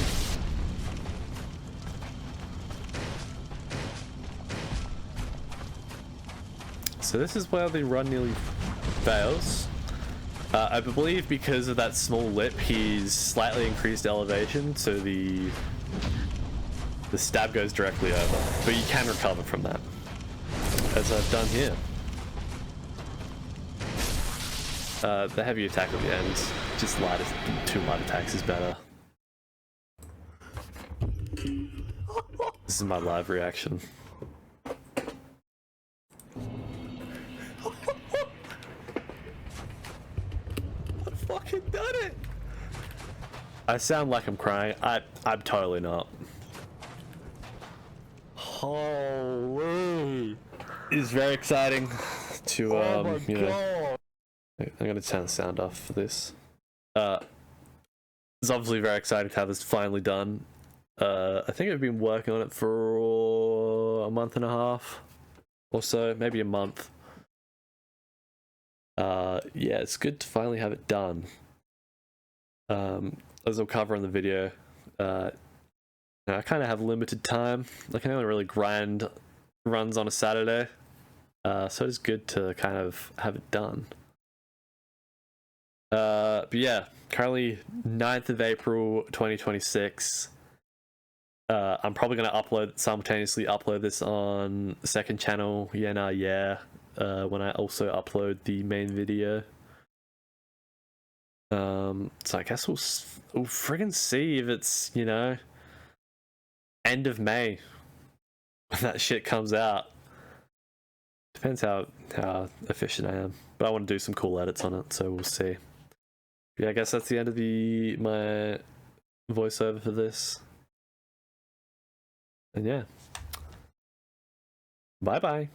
So this is where the run nearly fails. I believe because of that small lip, he's slightly increased elevation, so the stab goes directly over, but you can recover from that, as I've done here. The heavy attack at the end, just light, 2 light attacks is better. This is my live reaction. I fucking done it! I sound like I'm crying. I'm totally not. Holy! It's very exciting to you know. I'm gonna turn the sound off for this. It's obviously very exciting to have this finally done. I think I've been working on it for a month and a half or so, maybe a month. Yeah, it's good to finally have it done. As I'll cover in the video, I kind of have limited time. I can only really grind runs on a Saturday, so it's good to kind of have it done. But yeah, currently 9th of April 2026. I'm probably going to simultaneously upload this on the second channel, Nahyeahnah, when I also upload the main video. So I guess we'll friggin' see if it's, you know, end of May when that shit comes out. Depends how efficient I am, but I want to do some cool edits on it, so we'll see. Yeah, I guess that's the end of my voiceover for this. And yeah, bye bye.